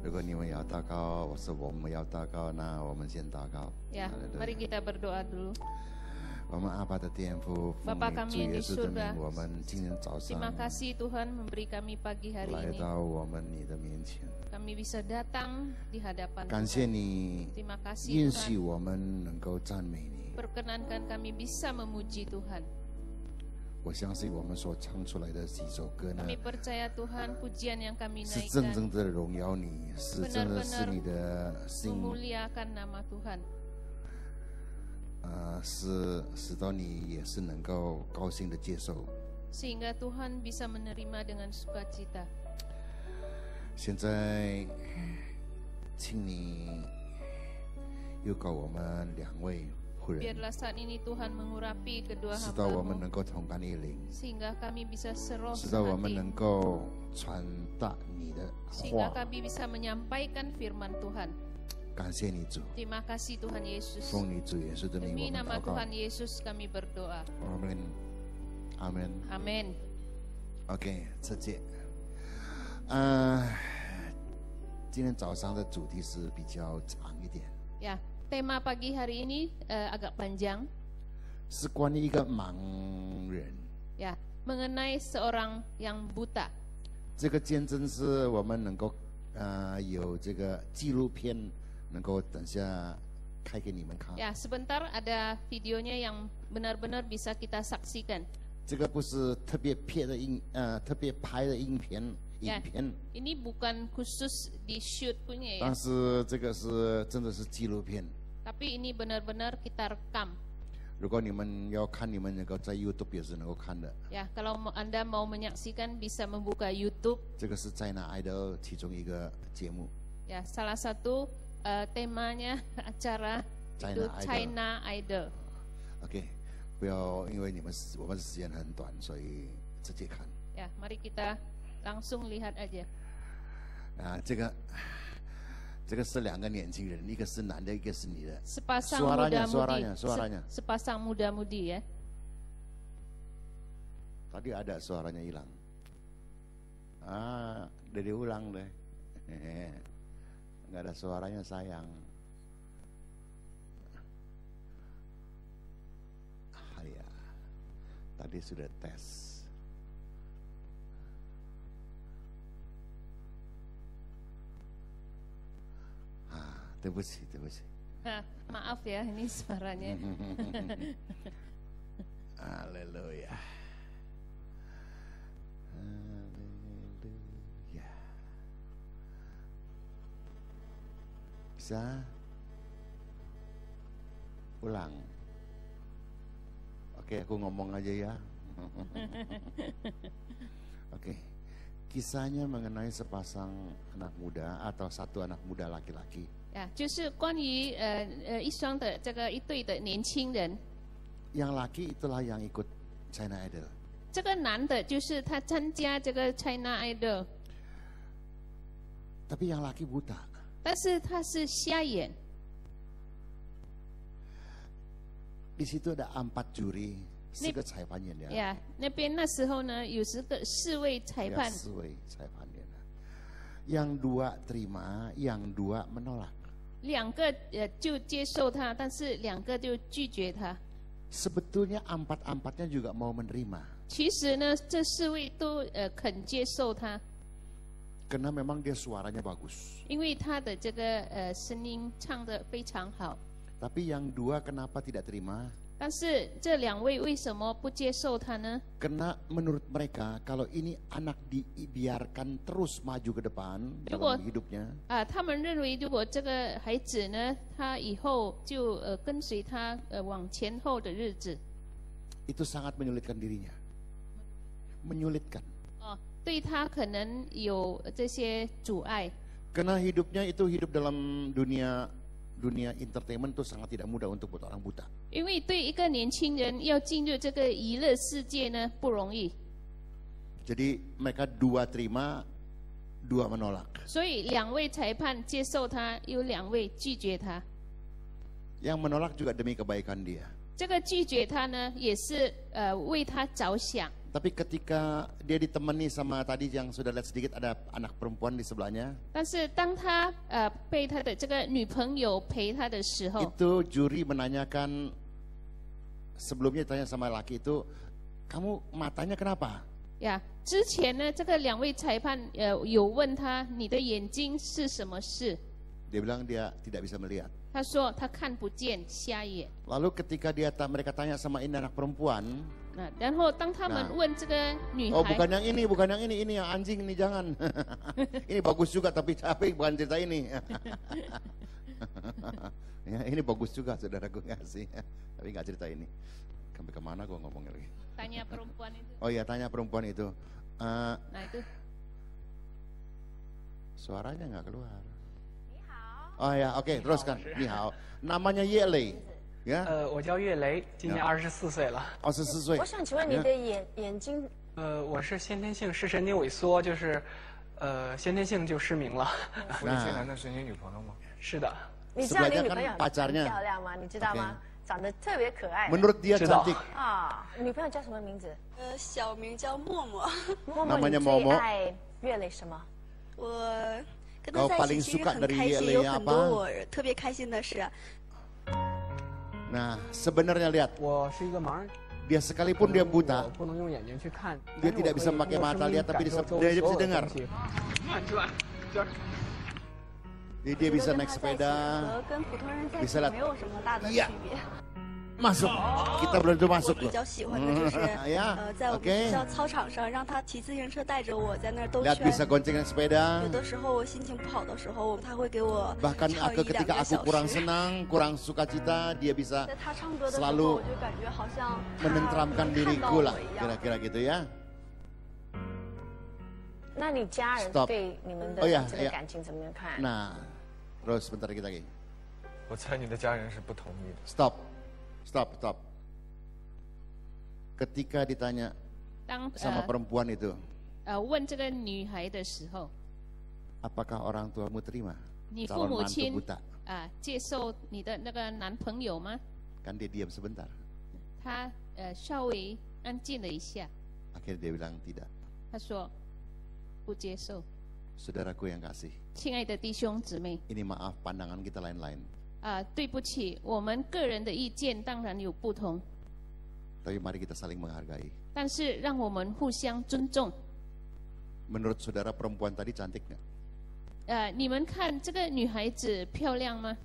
如果你们要祷告，或是我们要祷告，那我们先祷告。 Ya, mari kita berdoa dulu. 我们阿爸的天父，奉 Bapa 你 kami 主 yang 耶 di 稣的名， surga, 我们今天早上 terima kasih Tuhan memberi kami pagi hari 来 ini. 到我们你的面前， Kami bisa datang di hadapan 感谢 Tuhan. 你 Terima kasih 允许 Tuhan. 我们能够赞美你。 Perkenankan kami bisa memuji Tuhan. 我相信我们所唱出来的几首歌呢， Kami percaya Tuhan pujian yang kami 是真 naikkan 正的荣耀你，是真的是你的心， memuliakan nama Tuhan. 是使到你也是能够高兴的接受。 Sehingga Tuhan bisa menerima dengan sukacita. 现在，请你又告我们两位妇人， Biarlah saat ini Tuhan mengurapi kedua 使到我们 hamba-Mu 能够同甘一灵， sehingga kami bisa seroh 使到我们 sehati, 能够传达你的 sehingga 话。 kami bisa menyampaikan firman Tuhan. 感谢你主， Terima kasih Tuhan Yesus. 奉你主耶稣的名， Demi 我们 nama 祷告。 Tuhan Yesus kami berdoa. 阿门，阿门。 Amin. OK，这节，今天早上的主题是比较长一点， Ya, tema pagi hari ini agak panjang. 是关于一个盲人。 Ya, mengenai seorang yang buta. 这个见证是我们能够有这个纪录片，能够等下开给你们看。 Ya, sebentar ada videonya yang benar-benar bisa kita saksikan. 这个不是特别拍的影片， Ya, 影片， ini bukan khusus di shoot punya ya, 但是这个是真的是纪录片。 tapi ini benar-benar kita rekam. 如果你们要看，你们能够在 YouTube 也是能够看的。 Ya, kalau Anda mau menyaksikan bisa membuka YouTube. 这个是在那 Idol 其中一个节目。 Ya, salah satu temanya acara China itu Idol. China Idol. OK， 不要因为我们时间很短，所以直接看。 Ya, mari kita langsung lihat aja. 这个是两个年轻人，一个是男的，一个是女的。 Sepasang Suaranya, muda-mudi. suaranya. Sepasang muda-mudi ya. Tadi ada suaranya hilang. Udah diulang deh. Nggak ada suaranya sayang. Ya, tadi sudah tes.对不起，对不起。 Maaf ya, ini suaranya. Haleluya. Haleluya. Bisa? Ulang. Oke, aku ngomong aja ya. Oke. Kisahnya mengenai sepasang anak muda atau satu anak muda laki-laki. 呀，就是关于一双的一对的年轻人。 Yang laki itulah yang ikut China Idol. 这个男的就是他参加这个 China Idol， Tapi yang laki buta. 但是他是瞎眼。 Di situ ada 4 juri, 4个裁判员的。呀，那边那时候呢有4位裁判， 4位裁判员。Yang 2 terima, yang 2 menolak. 2个就接受他，但是2个就拒绝他。 Sebetulnya 4-4-nya juga mau menerima. 其实呢，这4位都肯接受他， Karena memang dia suaranya bagus. 因为他的这个声音唱得非常好。 Tapi yang 2 kenapa tidak terima? 但是这2位为什么不接受他呢？ Karena menurut mereka kalau ini anak dibiarkan terus maju ke depan dalam hidupnya. 他们认为如果这个孩子呢，他以后就跟随他往前后的日子， Itu sangat menyulitkan dirinya. Menyulitkan. 对他可能有这些阻碍。 Karena hidupnya itu hidup dalam dunia entertainment itu sangat tidak mudah untuk buat orang buta. 因为对一个年轻人要进入这个娱乐世界呢不容易， Jadi mereka 2 terima, 2 menolak. 所以2位裁判接受他，有2位拒绝他。 Yang menolak juga demi kebaikan dia. 这个拒绝他呢，也是为他着想。Tapi ketika dia ditemani sama tadi yang sudah lihat sedikit ada anak perempuan di sebelahnya. 但是当他被他的这个女朋友陪他的时候， Itu juri menanyakan sebelumnya tanya sama laki itu, kamu matanya kenapa? 呀，之前呢，这个2位裁判有问他，你的眼睛是什么事？ Dia bilang dia tidak bisa melihat. 他说他看不见，瞎眼。 Lalu ketika mereka tanya sama ini anak perempuan, 那然后当他们问这个女 oh 孩， bukan yang ini yang anjing ini jangan. Ini bagus juga tapi bukan cerita ini. Ya, ini bagus juga saudaraku ngasih, tapi nggak cerita ini. Sampai kemana gua ngomongnya lagi? tanya perempuan itu. Oh iya tanya perempuan itu. Nah itu. Suaranya nggak keluar. Oh ya oke teruskan. Ni hao. Namanya Ye Lei. Ya. 我叫岳雷，今年24岁了。 24岁。我想请问你的眼睛，我是先天性视神经萎缩，就是先天性就失明了。福利新男的是你女朋友吗？是的。你知道你女 Sebelahnya 朋友 kan pacarnya. 很漂亮吗？你知道吗？长得特别可爱。 Menurut dia 知道。 cantik. 啊，女朋友叫什么名字？小名叫默默。默默， Namanya 你最 Momo 爱岳雷什么？我跟他在一起其实很开心，有很多我特别开心的事。 Nah, sebenarnya lihat, 我是一个盲人， dia sekalipun dia buta, 我不能用眼睛去看， dia tidak bisa memakai mata lihat, tapi dia bisa dengar. 看出来，这儿。 Jadi dia bisa naik sepeda, 跟普通人在一 bisa 起 lihat. 没有什么大的区 Iya. 别。 Masuk. Kita belum tentu 我 masuk 比 loh. 较喜欢的就是 Ya, 在我们 oke. 学校操场上，让他骑自行车带着我在那儿兜 Lihat bisa 圈。 goncengin sepeda. 有的时候我心情不好的时候，他会给我 Bahkan 唱1-2 ketika 个 aku 小 kurang 时。 senang, kurang sukacita, dia bisa 在他唱歌的时候， selalu 我就感觉好像他 menenteramkan 看到 diriku 我 lah, 一样。 kira-kira gitu ya. 那你家人 Stop. 对你们的 Oh ya, 这个 ya. 感情怎么样看？ Nah, terus bentar kita lagi. 我猜你的家人是不同意的。 Stop, stop, stop. Ketika ditanya 当 sama perempuan itu, 问这个女孩的时候， apakah orang tuamu terima 你父 calon 母 mantu 亲 buta? 接受你的那个男朋友吗？ Kan dia diam sebentar. 他稍微安静了一下， Akhirnya dia bilang tidak. 他说不接受。 Saudaraku yang kasih, 亲爱的弟兄姊妹， ini maaf pandangan kita lain-lain. 对不起，我们个人的意见当然有不同， Tapi mari kita saling menghargai. 但是让我们互相尊重。 Menurut saudara perempuan tadi cantik nggak? 你们看这个女孩子漂亮吗？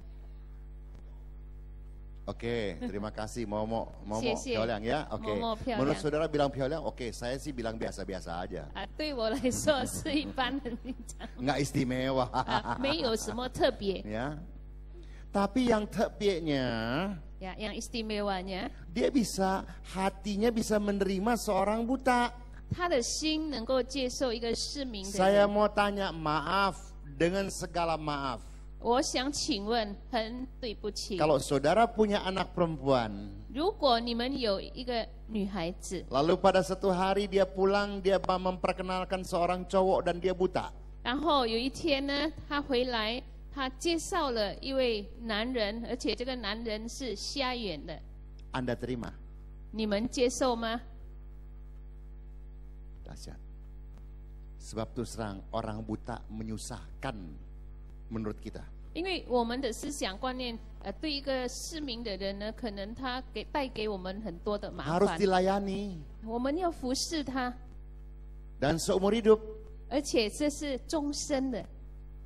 Oke, terima kasih Momo. Momo 谢谢。 漂亮ya. Oke. Momo 漂亮。 Menurut saudara bilang漂亮, oke. Saya sih bilang biasa-biasa aja. 对我来说是一般的那种， Nggak istimewa. 没有什么特别。 Ya. Tapi yang tepieknya, Ya, yang istimewanya, dia bisa hatinya bisa menerima seorang buta. 他的心能够接受一个失明的 Saya 人。 mau tanya maaf dengan segala maaf. 我想请问，很对不起， Kalau saudara punya anak perempuan, 如果你们有一个女孩子， lalu pada satu hari dia pulang, dia memperkenalkan seorang cowok dan dia buta. 然后有一天呢，她回来，她介绍了一位男人，而且这个男人是瞎眼的， Anda terima? 你们接受吗？ Dahsyat. Sebab terus terang orang buta menyusahkan menurut kita. 因为我们的思想观念，对一个失明的人呢，可能他带给我们很多的麻 Harus 烦， dilayani 我们要服侍他， dan seumur hidup. 而且这是终身的，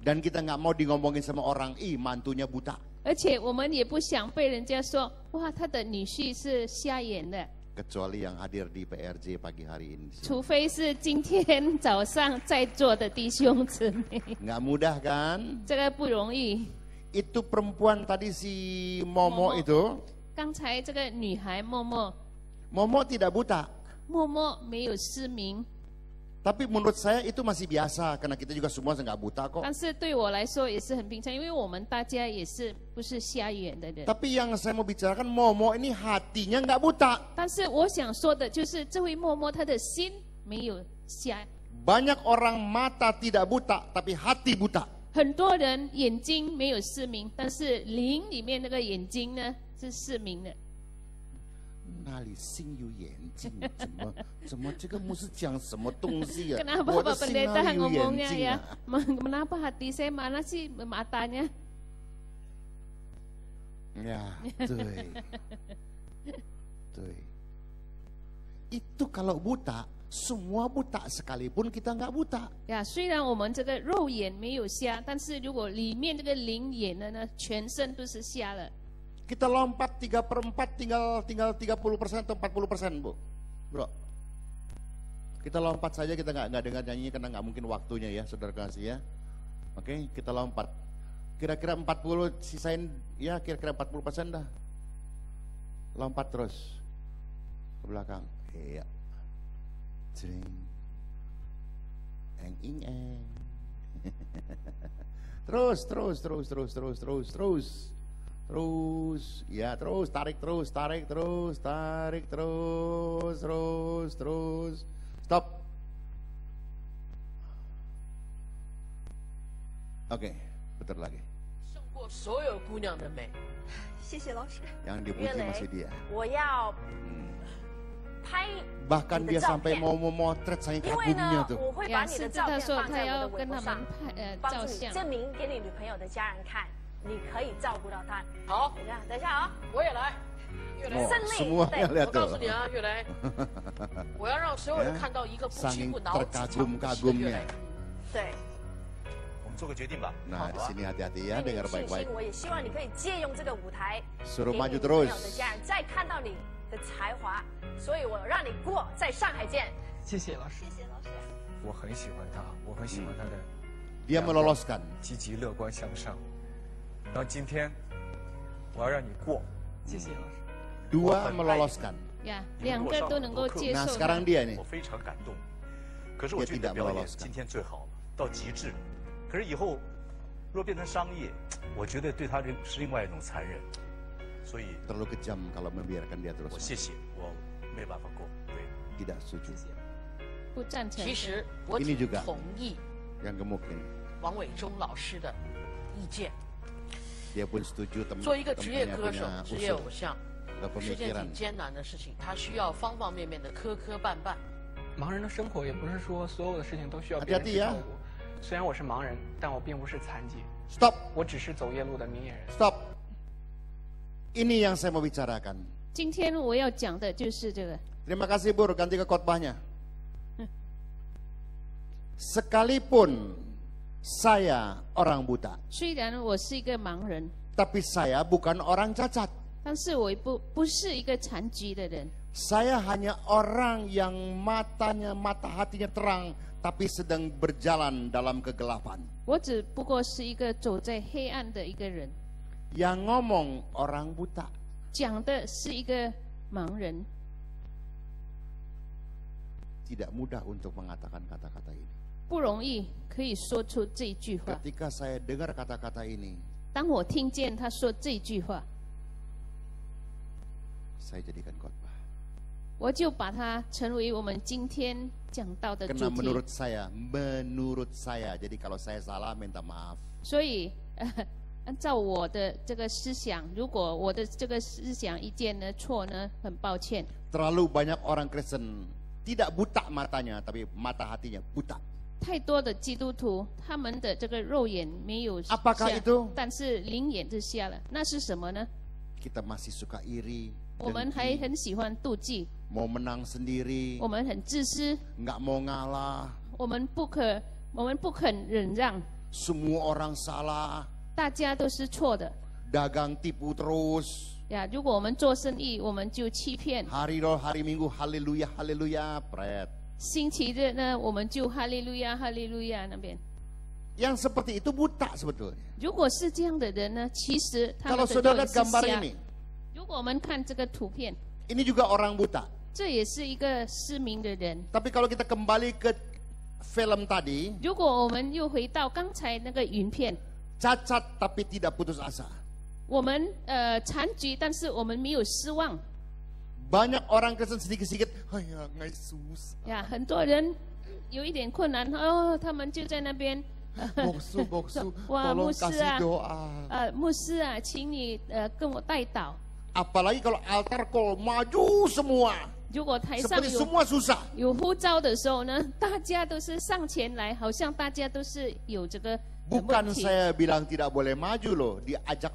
Dan kita nggak mau ngomongin sama orang, ih mantunya buta. 而且我们也不想被人家说，哇，他的女婿是瞎眼的， Kecuali yang hadir di PRJ pagi hari ini. 除非是今天早上在座的弟兄姊妹， Nggak mudah kan? 这个不容易。 Itu perempuan tadi si Momo Momo. itu, 刚才这个女孩默默， Momo tidak buta. 默默没有失明， Tapi menurut saya itu masih biasa karena kita juga semua nggak buta kok. 但是对我来说也是很平常，因为我们大家也是不是瞎眼的人。 Tapi yang saya mau bicarakan Momo ini hatinya nggak buta. 但是我想说的就是，这位默默他的心没有瞎。 Banyak orang mata tidak buta, tapi hati buta. 很多人眼睛没有失明，但是灵里面那个眼睛呢是失明的。哪里心有眼睛？怎么这个牧师讲什么东西啊？ Kenapa 我的 Pak 心 Pendeta 哪里有眼 ngomongnya 睛 ya? 啊？ Kenapa hati saya mana sih matanya? Ya, 对。Itu kalau buta, semua buta sekalipun kita nggak buta. 呀，虽然我们这个肉眼没有瞎，但是如果里面这个灵眼的呢，全身都是瞎了。 Kita lompat 3/4 tinggal 30% atau 40%, Bu. Bro. Kita lompat saja, kita nggak dengar nyanyinya karena nggak mungkin waktunya ya, saudara kasih ya. Oke, kita lompat. Kira-kira 40 sisain ya, kira-kira 40% dah. Lompat terus ke belakang. Iya. Jring. Eng ing eng. Terus. Ya, terus, tarik terus. Stop. Oke, putar lagi. 胜过所有姑娘的美。谢谢老师。 Yang dipuji masih dia. 我要拍 Bahkan 你的 dia 照 sampai 片， mau memotret saya 因为 kagumnya 呢， tuh. 我会 呀，把你的甚至照片他说他放在我的要跟他微博上们，帮助你照相。证明给你女朋友的家人看，你可以照顾到她。好，等一下啊，我也来。月雷， 胜 Semua 利， yang 对， lihat 我告诉 tuh. 你啊，月雷，我要让所有人看到一个不屈 Saking 不挠、自强不息的月雷。 对， 我们做个决定吧。 Nah, di sini hati-hati 对 ya, 你有 dengar 信 baik-baik. 心，我也希望你可以借用这个舞台，给 Suruh 你 maju 女朋友 terus. 的家人再看到你的才华，所以我让你过，在上海见。谢谢老师。谢谢老师。我很喜欢他，我很喜欢他的 Dia meloloskan. 积极乐观向上。然后今天我要让你过，谢谢老师。 Dua meloloskan. 呀，两个都能够接 Nah, 受他。 sekarang dia nih. 我非常感动。可是我觉得你的表演今天最好了，到极致了。可是以后若变成商业，我觉得对他是另外一种残忍。所以 Terlalu kejam kalau membiarkan dia terus. 我谢谢，我没办法过。对， Tidak setuju. 不赞成。其实我 Ini 挺 juga 同意 yang gemuk ini. 王伟忠老师的意见。 Dia pun setuju 做一个职业 temannya 歌手、 punya 职业 usul 偶像， ke 是件 pemikiran. 挺艰难的事情，他需要方方面面的磕磕绊绊。盲人的生活也不是说所有的事情都需要别人去照顾。虽然我是盲人，但我并不是残疾。 Stop. 我只是走夜路的明眼人。 Stop. Ini yang saya mau bicarakan. 今天我要讲的就是这个。 Terima kasih Bur, ganti ke khotbahnya. Sekalipun saya orang buta, 虽然我是一个盲人， tapi saya bukan orang cacat. 但是我不是一个残疾的人。 Saya hanya orang yang mata hatinya terang, tapi sedang berjalan dalam kegelapan. 我只不过是一个走在黑暗的一个人， Yang ngomong orang buta. 讲的是一个盲人。 Tidak mudah untuk mengatakan kata-kata ini. 不容易可以说出这句话。 Ketika saya dengar kata-kata ini, 当我听见他说这句话， saya jadikan khotbah. 我就把它成为我们今天讲到的 Karena 主题。 menurut saya, jadi kalau saya salah minta maaf. 所以，按照我的这个思想，如果我的这个思想意见呢错呢，很抱歉。 Terlalu banyak orang Kristen tidak buta matanya, tapi mata hatinya buta. 太多的基督徒，他们的这个肉眼没有瞎 Apakah itu？ 但是灵眼是瞎了。那是什么呢？ Kita masih suka iri, 我们还很喜欢妒忌， mau menang sendiri, 我们很自私， nggak mau ngalah, 我们不肯忍让， semua orang salah, 大家都是错的 dagang tipu terus, 呀。如果我们做生意，我们就欺骗； hari Minggu haleluya haleluya, pret. 星期日呢，我们就哈利路亚哈利路亚那边。 Yang seperti itu buta sebetulnya. 如果是这样的人呢，其实他 Kalau 们的 saudara 肉 lihat 是 gambar 瞎。 ini, 如果我们看这个图片， ini juga orang buta. 这也是一个失明的人。 Tapi kalau kita kembali ke film tadi, 如果我们又回到刚才那个云片， cacat tapi tidak putus asa. 我们残局，但是我们没有失望 Banyak orang Kristen sedikit-sedikit, ya nggak susah. 呀。很多人有一点困难哦，他们就在那边。 Boksu, 哇，牧 tolong 师 kasih 啊， doa. 牧师啊，请你跟我代祷。Apalagi kalau altar call maju semua. 如果台上 Seperti semua susah. 有呼召的时候呢，大家都是上前来，好像大家都是有这个 Bukan saya bilang tidak boleh maju loh, diajak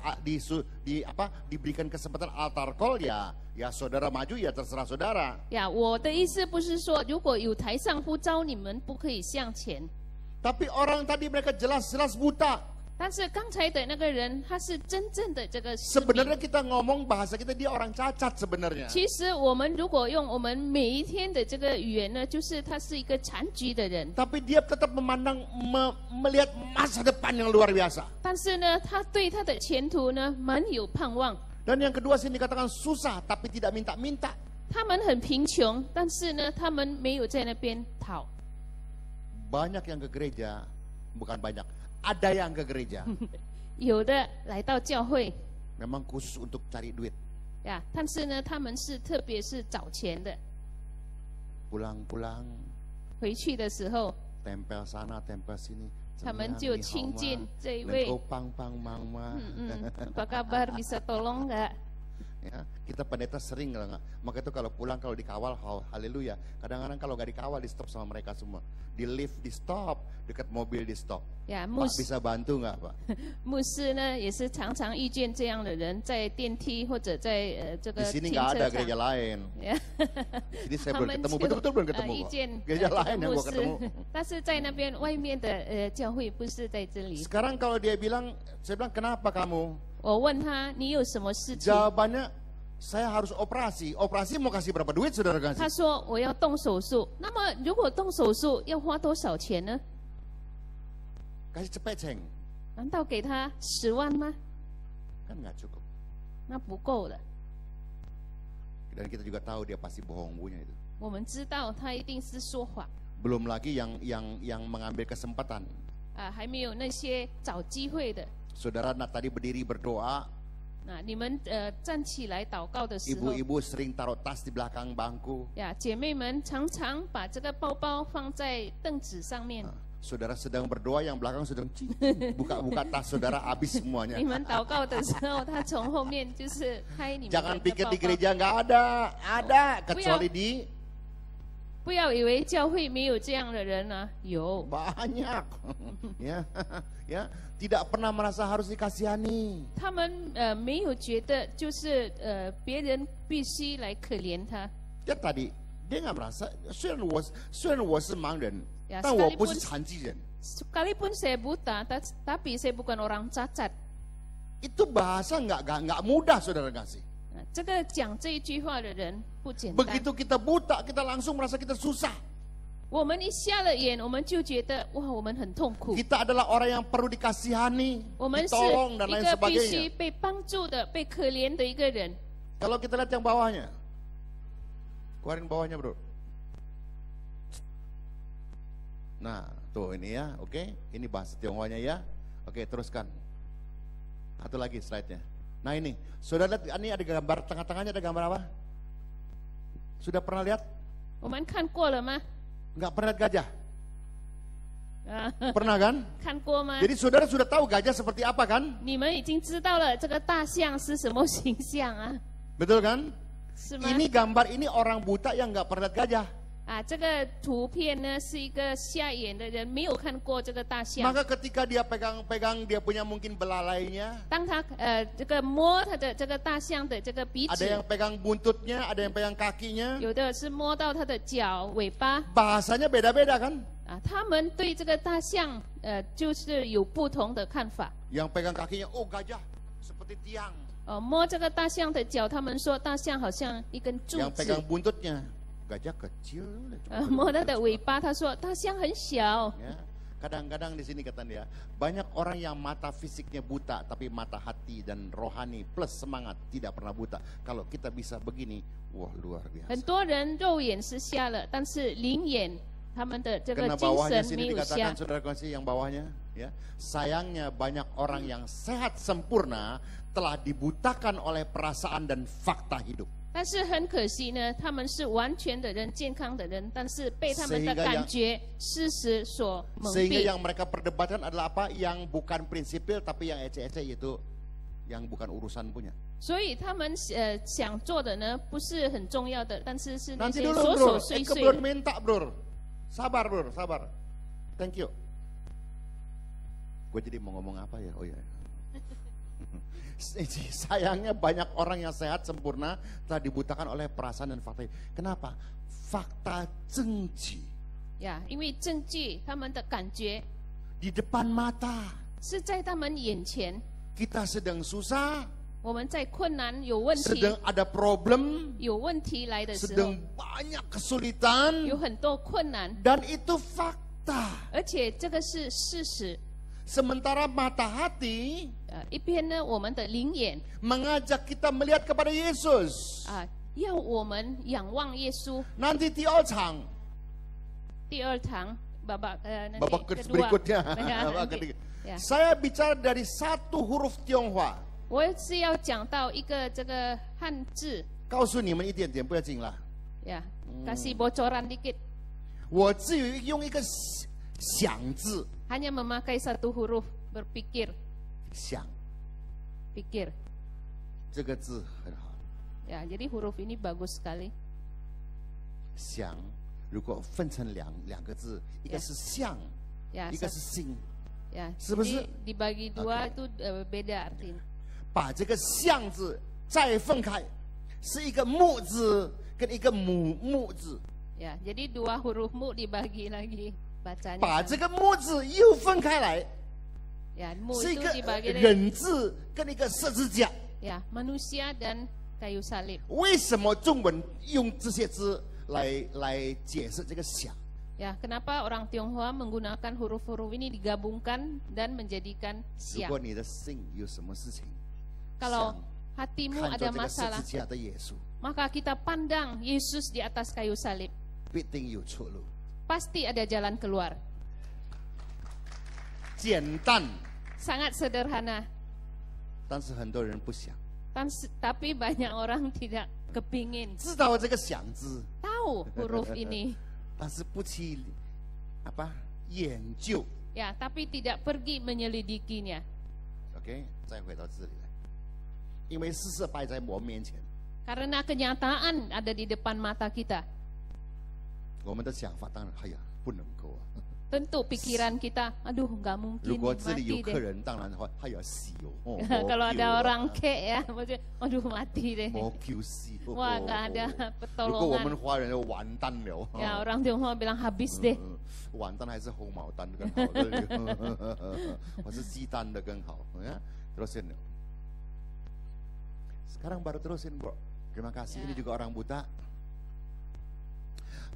diberikan kesempatan altar call ya saudara maju ya terserah saudara. 呀，我的意思不是说如果有台上呼召你们不可以向前。 Tapi orang tadi mereka jelas-jelas buta. 但是刚才的那个人，他是真正的这个失明。 Sebenarnya kita ngomong bahasa kita dia orang cacat sebenarnya. 其实我们如果用我们每一天的这个语言呢，就是他是一个残疾的人。 Tapi dia tetap melihat masa depan yang luar biasa. 但是呢，他对他的前途呢，蛮有盼望。 Dan yang kedua sini dikatakan susah tapi tidak minta-minta. 他们很贫穷，但是呢，他们没有在那边讨。 Banyak yang ke gereja, bukan banyak, ada yang ke gereja. 有的来到教会， Memang khusus untuk cari duit. 呀，但是呢，他们是特别是找钱的。 Pulang-pulang, 回去的时候， tempel sana, tempel sini. 他们就亲近这一位。apa kabar? Bisa tolong nggak? Ya, kita pendeta sering nggak? Maka itu kalau pulang kalau dikawal, haleluya. Kadang-kadang kalau nggak dikawal di stop sama mereka semua. Di lift di stop, dekat mobil di stop. Ya, Pak bisa bantu nggak Pak? 牧师呢也是常常遇见这样的人，在电梯或者在这个 Di sini 停 nggak 车 ada 场。 gereja lain. Ya. Jadi saya 他 belum 们 ketemu, 就 betul-betul belum ketemu 遇 kok. 见 Gereja 这 lain 个 yang 牧 gua 师 ketemu. 但是在那边外面的教会不是在这里。 Sekarang kalau dia bilang, saya bilang kenapa kamu? 我问他你有什么事情？ Jawabannya saya harus operasi. Operasi mau kasih berapa duit saudara 他 kasih? 说我要动手术。那么如果动手术要花多少钱呢？ Kasih cepeceng. 难道给他10万吗？ Kan nggak cukup. 那不够的。 Dan kita juga tahu dia pasti bohong punya itu. 我们知道他一定是说谎。 Belum lagi yang mengambil kesempatan. 还没有那些找机会的。 Saudara tadi berdiri berdoa. 那你们站起来祷告的时候， Ibu-ibu sering taruh tas di belakang bangku. 呀，姐妹们常常把这个包包放在凳子上面。 Saudara sedang berdoa, yang belakang sedang buka-buka tas saudara habis semuanya. 你们祷告的时候，他从后面就是开你们的 Jangan 包 pikir di 包。 gereja nggak ada kecuali di 不要以为教会没有这样的人啊，有 banyak. ya, tidak pernah merasa harus dikasihani. 他们没有觉得就是别人必须来可怜他。 Ya tadi dia nggak merasa. 虽然我是盲人， Ya, 但我不是残疾人。 Sekalipun saya buta, tapi saya bukan orang cacat. Itu bahasa nggak mudah saudara kasih. 这个讲这一句话的人不简单。 Begitu kita buta, kita langsung merasa kita susah. 我们一瞎了眼，我们就觉得哇，我们很痛苦。 Kita adalah orang yang perlu dikasihani, 我们是 ditolong dan 一 lain 个必须 sebagainya. 被帮助的、被可怜的一个人。 Kalau kita lihat yang bawahnya, keluarin bawahnya bro. Nah, tuh ini ya, oke. Ini bahasa Tionghoanya ya. Oke, teruskan. Satu lagi slide-nya. Nah ini, sudah lihat ini ada gambar, tengah-tengahnya ada gambar apa? Sudah pernah lihat? 我们看过了吗？ Nggak pernah lihat gajah? Pernah kan? 看过吗？ Jadi saudara sudah tahu gajah seperti apa kan? 你们已经知道了这个大象是什么形象啊？ Betul kan? 是吗？ Ini gambar ini orang buta yang nggak pernah lihat gajah. 这个图片呢是一个瞎眼的人没有看过这个大象。 Maka ketika dia pegang-pegang dia punya mungkin belalainya. 当他这个摸他的这个大象的这个鼻 Ada 子， yang pegang buntutnya, ada yang pegang kakinya. 有的是摸到他的脚、尾巴。 Bahasanya beda-beda kan? 他们对这个大象就是有不同的看法。 Yang pegang kakinya, oh gajah seperti tiang. 摸这个大象的脚，他们说大象好像一根柱 Yang 子。 pegang buntutnya, gajah kecil. 摸它的尾巴，他说大象很小。 Ya. Kadang-kadang di sini kata dia, banyak orang yang mata fisiknya buta, tapi mata hati dan rohani plus semangat tidak pernah buta. Kalau kita bisa begini, wah luar 很 biasa. 多人肉眼是瞎了，但是灵眼他们的这个 Karena 精 bawahnya 神 sini 没有瞎 dikatakan saudara kasih yang bawahnya, ya. Sayangnya banyak orang yang sehat sempurna telah dibutakan oleh perasaan dan fakta hidup. 但是很可惜呢，他们是完全的人、健康的人，但是被他们的 Sehingga 感觉、事实所蒙 Sehingga 蔽。 yang mereka perdebatkan adalah apa? Yang bukan prinsipil tapi yang ece-ece yaitu yang bukan urusan punya. 所以他们想做的呢，不是很重要的，但是是那 Nanti 些 dulu 琐 bro, 琐碎 Eke 碎 belum 的。 minta bro. Sabar bro, sabar. Thank you. Gue jadi mau ngomong apa ya? Oh ya. Sayangnya banyak orang yang sehat sempurna telah dibutakan oleh perasaan dan fakta. Kenapa? Fakta zengji. 呀，因为证据他们的感觉 Di depan mata. 是在他们眼前， Kita sedang susah, 我们在困难有问题 sedang ada problem, 有问题来的时候 sedang，banyak kesulitan, 有很多困难， dan itu fakta. 而且这个是事实。 Sementara mata hati 一边呢，我们的灵眼 mengajak kita melihat kepada Yesus. 要我们仰望耶稣。 Nanti di Ochang, 第二堂babak babak kedua berikutnya, Ya, babak nanti. ketiga. Ya. Saya bicara dari satu huruf Tionghoa. 我是要讲到一个这个汉字告诉你们一点点，不要紧啦。呀，kasih bocoran dikit， 我至于用一个想字， hanya memakai satu huruf berpikir， 想 pikir， 这个字很好。 ya jadi huruf ini bagus sekali。 想如果分成两个字，一个是像， ya 一个是心， ya 是不是？ jadi dibagi dua itu beda artinya。 把这个像字再分开，是一个木字跟一个木字。 ya jadi dua huruf mu dibagi lagi bacanya。 把这个木字又分开来， ya mu 是一 itu 个 dibagi lagi。 人字跟一个十字架。 ya manusia dan kayu salib。 为什么中文用这些字来解释这个想？ Ya, kenapa orang Tionghoa menggunakan huruf-huruf ini digabungkan dan menjadikan 如 siang? 果你的心有什么事情， Kalau 想 hatimu 看着 ada 这个十 masalah, 字架的耶稣， maka kita pandang Yesus di atas kayu salib. 必定有出路。 Pasti ada jalan keluar. 简单， Sangat sederhana, 但是很多人不想， tapi banyak orang tidak kepingin 知道这个想字， tahu huruf ini. 但是不去研究。 Ya, tapi tidak pergi menyelidikinya. OK， 再回到这里来，因为事实摆在我面前， Karena kenyataan ada di depan mata kita. 我们的想法当然，哎呀，不能够啊。 Tentu pikiran kita, aduh nggak 如 mungkin 果这里有 mati 客 deh. 人，当然的话，哎呀死哦。 Kalau ada orang kek ya, maksudnya, aduh mati deh. 没救死。 Wah, nggak ada 如果我们 pertolongan. 华人就完蛋了。 Ya, orang Tionghoa bilang habis deh. 完蛋还是红毛蛋更好我是鸡蛋的更好ya. Terusin. Sekarang baru terusin bro. Terima kasih. Ini juga orang buta.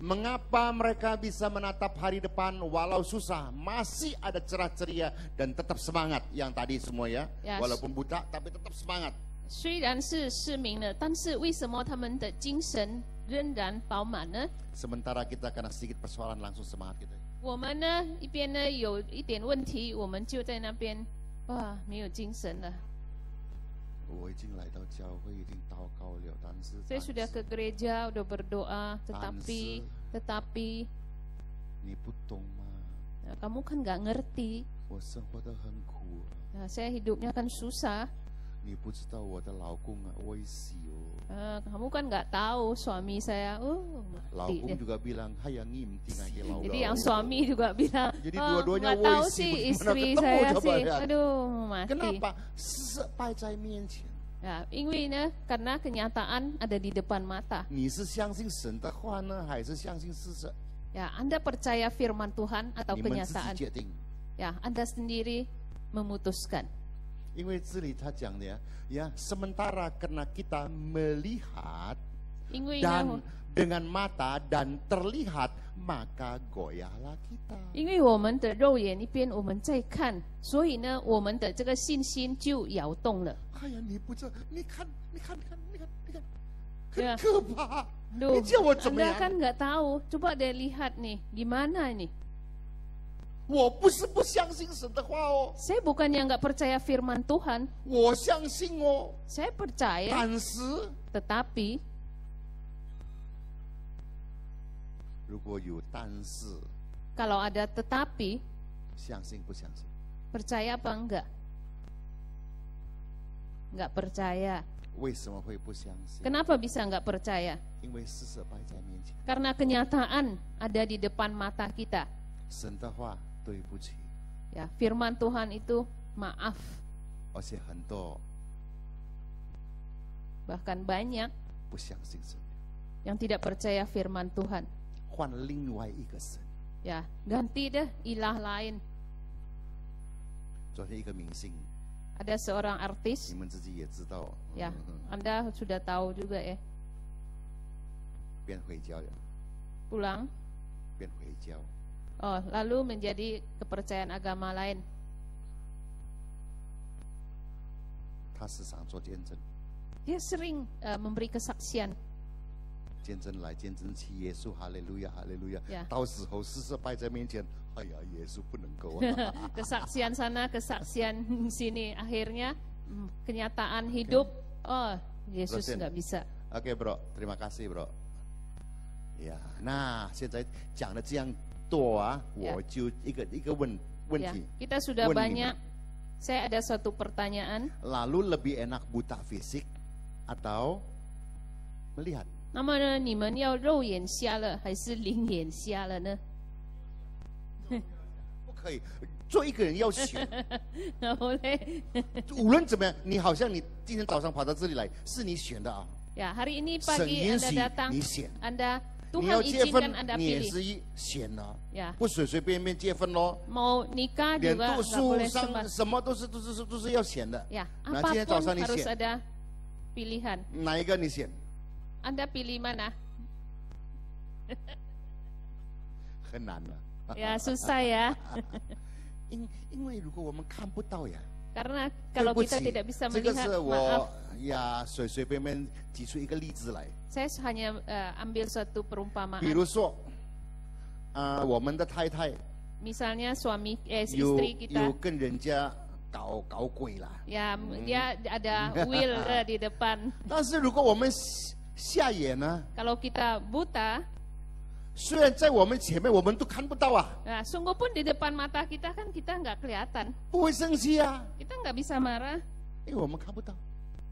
Mengapa mereka bisa menatap hari depan walau susah, masih ada cerah ceria dan tetap semangat yang tadi semua ya, walaupun buta tapi tetap semangat. 虽然是失明了，但是为什么他们的精神仍然饱满呢？ Sementara kita kena sedikit persoalan langsung semangat kita. 我们呢一边呢有一点问题，我们就在那边哇没有精神了。我已经来到教会，已经祷告了，但是 Saya sudah ke gereja, udah berdoa, tetapi 你不懂吗？ kamu kan nggak ngerti. 我生活得很苦。 Saya hidupnya kan susah. 你不知道我的老公啊，危险哦。 kamu kan nggak tahu suami saya, 老 mati 公 deh. juga bilang, "Hai yang ngimti lagi lalu." Jadi yang suami juga bilang, Jadi dua-duanya nggak tahu woi sih sih, istri bagaimana saya ketemu sih, coba lihat. aduh mati. Kenapa? 摆在面前。 Ya, 因为呢, karena kenyataan ada di depan mata. 你是相信神的话呢，还是相信事实？ Ya, Anda percaya firman Tuhan atau 你们自己 kenyataan? 决定。 Ya, Anda sendiri memutuskan. 因为这里他讲的呀，sementara karena kita melihat 因为 dan 呢, dengan mata dan terlihat maka goyahlah kita. 因为我们的肉眼一边我们在看，所以呢，我们的这个信心就摇动了。哎呀，你不知道，你看，Ya. 很可怕。 Duh, 你叫我怎么 Anda 样？ kan nggak tahu. Coba deh lihat nih, gimana nih? 我不是不相信神的话哦， Saya bukannya nggak percaya firman Tuhan, 我相信哦， saya percaya. 但是 Tetapi 如果有但是， kalau ada tetapi, 相信不相信？ percaya apa enggak? nggak percaya. Kenapa bisa nggak percaya? Karena kenyataan ada di depan mata kita. Ya, firman Tuhan itu maaf. Bahkan banyak yang tidak percaya firman Tuhan. Ya, ganti deh ilah lain. Ada seorang artis. Ya, Anda sudah tahu juga ya. Pulang. Oh, lalu menjadi kepercayaan agama lain. Dia sering memberi kesaksian. Kesaksian sana, kesaksian sini, akhirnya kenyataan hidup, oh Yesus nggak bisa. Oke bro, terima kasih bro. Ya, nah, 现在讲了这样多啊，我就一个问题。Kita sudah banyak. Saya ada suatu pertanyaan. Lalu lebih enak buta fisik atau melihat? 那么呢，你们要肉眼瞎了还是灵眼瞎了呢？不可以，做一个人要选。然后嘞，无论怎么样，你好像你今天早上跑到这里来，是你选的啊。Ya, hari ini pagi Anda datang, Anda Tuhan izinkan Anda pilih. 你也是选了，不随随便便结婚咯。mau nikah juga nggak boleh sembarang. 什么都是要选的。Ya, apapun harus ada pilihan. 哪一个你选？ Anda pilih mana? 很难了。Ya, susah ya. 因为如果我们看不到呀。 Karena kalau kita tidak bisa melihat, maaf. Ya, 随随便便提出一个例子来。 Saya hanya ambil suatu perumpamaan. 比如说，我们的太太。 Misalnya suami istri kita. 有跟人家搞鬼了。Ya, dia ada will di depan. 但是如果我们 瞎眼呢？ Kalau kita buta, 虽然在我们前面我们都看不到啊。 Nah, sungguh pun di depan mata kita kan kita nggak kelihatan. 不会生气啊。 Kita nggak bisa marah. 因为我们看不到。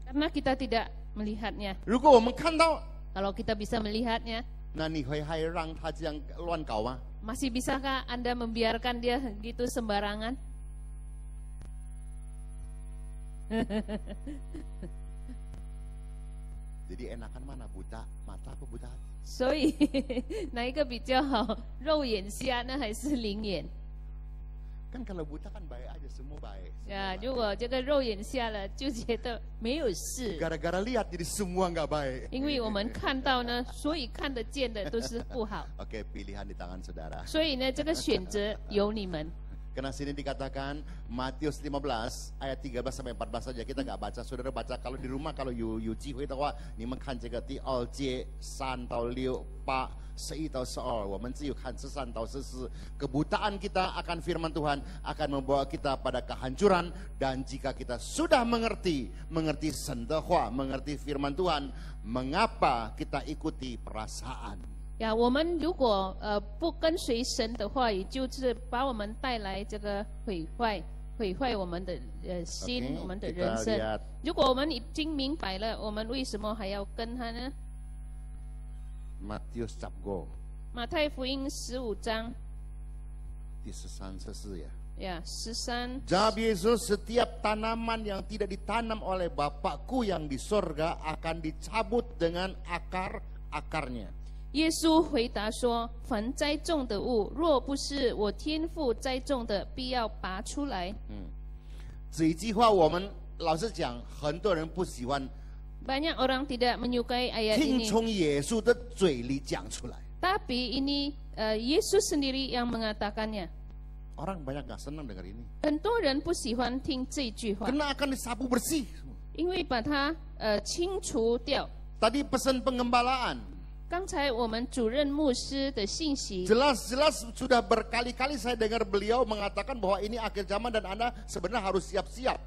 Karena kita tidak melihatnya. 如果我们看到， kalau kita bisa melihatnya, 那你会还让他这样乱搞吗？ Masih bisakah Anda membiarkan dia gitu sembarangan? Jadi enakan mana, buta mata apa buta hati? 所以哪一个比较好？肉眼瞎呢，还是灵眼？ Kan kalau buta kan baik aja, semua baik. Ya, 如果这个肉眼瞎了，就觉得没有事。 Gara-gara lihat jadi semua nggak baik. 因为我们看到呢，所以看得见的都是不好。Oke, pilihan di tangan saudara. 所以呢，这个选择由你们。 Karena sini dikatakan Matius 15 ayat 13 sampai 14 saja, kita nggak baca. Saudara baca kalau di rumah, kalau you机会的话，你们看这个第2节3到6、8、11到12，我们只有看13到14。Kebutaan kita akan firman Tuhan akan membawa kita pada kehancuran, dan jika kita sudah mengerti 神的话，mengerti firman Tuhan, mengapa kita ikuti perasaan? 呀，我们如果不跟随神的话语，就是把我们带来这个毁坏我们的心，我们的人生。如果我们已经明白了，我们为什么还要跟他呢？ Matius 15. 马太福音15章。 Di 13 14 ya. Ya, 13. Jawab Yesus, setiap tanaman yang tidak ditanam oleh Bapakku yang di sorga akan dicabut dengan akar-akarnya. 耶稣回答说：“凡栽种的物，若不是我天父栽种的，必要拔出来。”这一句话我们老实讲，很多人不喜欢。 Banyak orang tidak menyukai ayat ini. 听从耶稣的嘴里讲出来。 Tapi ini Yesus sendiri yang mengatakannya. Orang banyak nggak senang dengar ini. 很多人不喜欢听这句话。 Karena akan disapu bersih. 因为把它清除掉。 Tadi pesan pengembalaan. 刚才我们主任牧师的信息 jelas sudah berkali-kali saya dengar beliau mengatakan bahwa ini akhir zaman dan Anda sebenarnya harus siap-siap.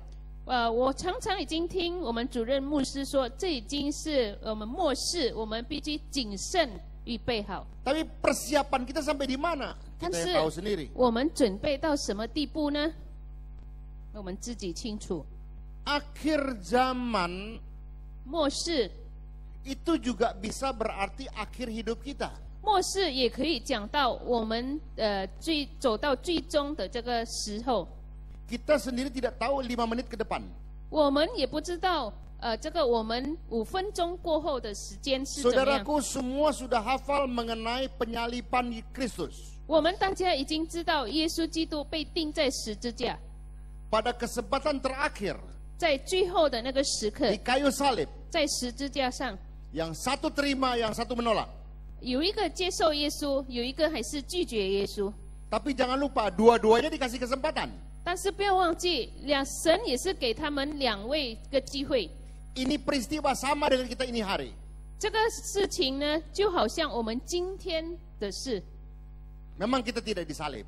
我常常已经听我们主任牧师说，这已经是我们末世，我们必须谨慎预备好。 Tapi persiapan kita sampai di mana? Kita yang tahu sendiri. 我们准备到什么地步呢？我们自己清楚。akhir zaman 末世 itu juga bisa berarti akhir hidup kita. 末世也可以讲到我们走到最终的这个时候。 Kita sendiri tidak tahu 5 menit ke depan. 我们也不知道这个我们5分钟过后的时间是怎么样。 Saudaraku semua sudah hafal mengenai penyaliban Kristus. 我们大家已经知道耶稣基督被钉在十字架。 Pada kesempatan terakhir. 在最后的那个时刻。 Di kayu salib. 在十字架上。 Yang satu terima, yang satu menolak. 有一个接受耶稣，有一个还是拒绝耶稣。 Tapi jangan lupa, dua-duanya dikasih kesempatan. 但是不要忘记，神也是给他们2位个机会。 Ini peristiwa sama dengan kita ini hari. 这个事情呢，就好像我们今天的事。 Memang kita tidak disalib.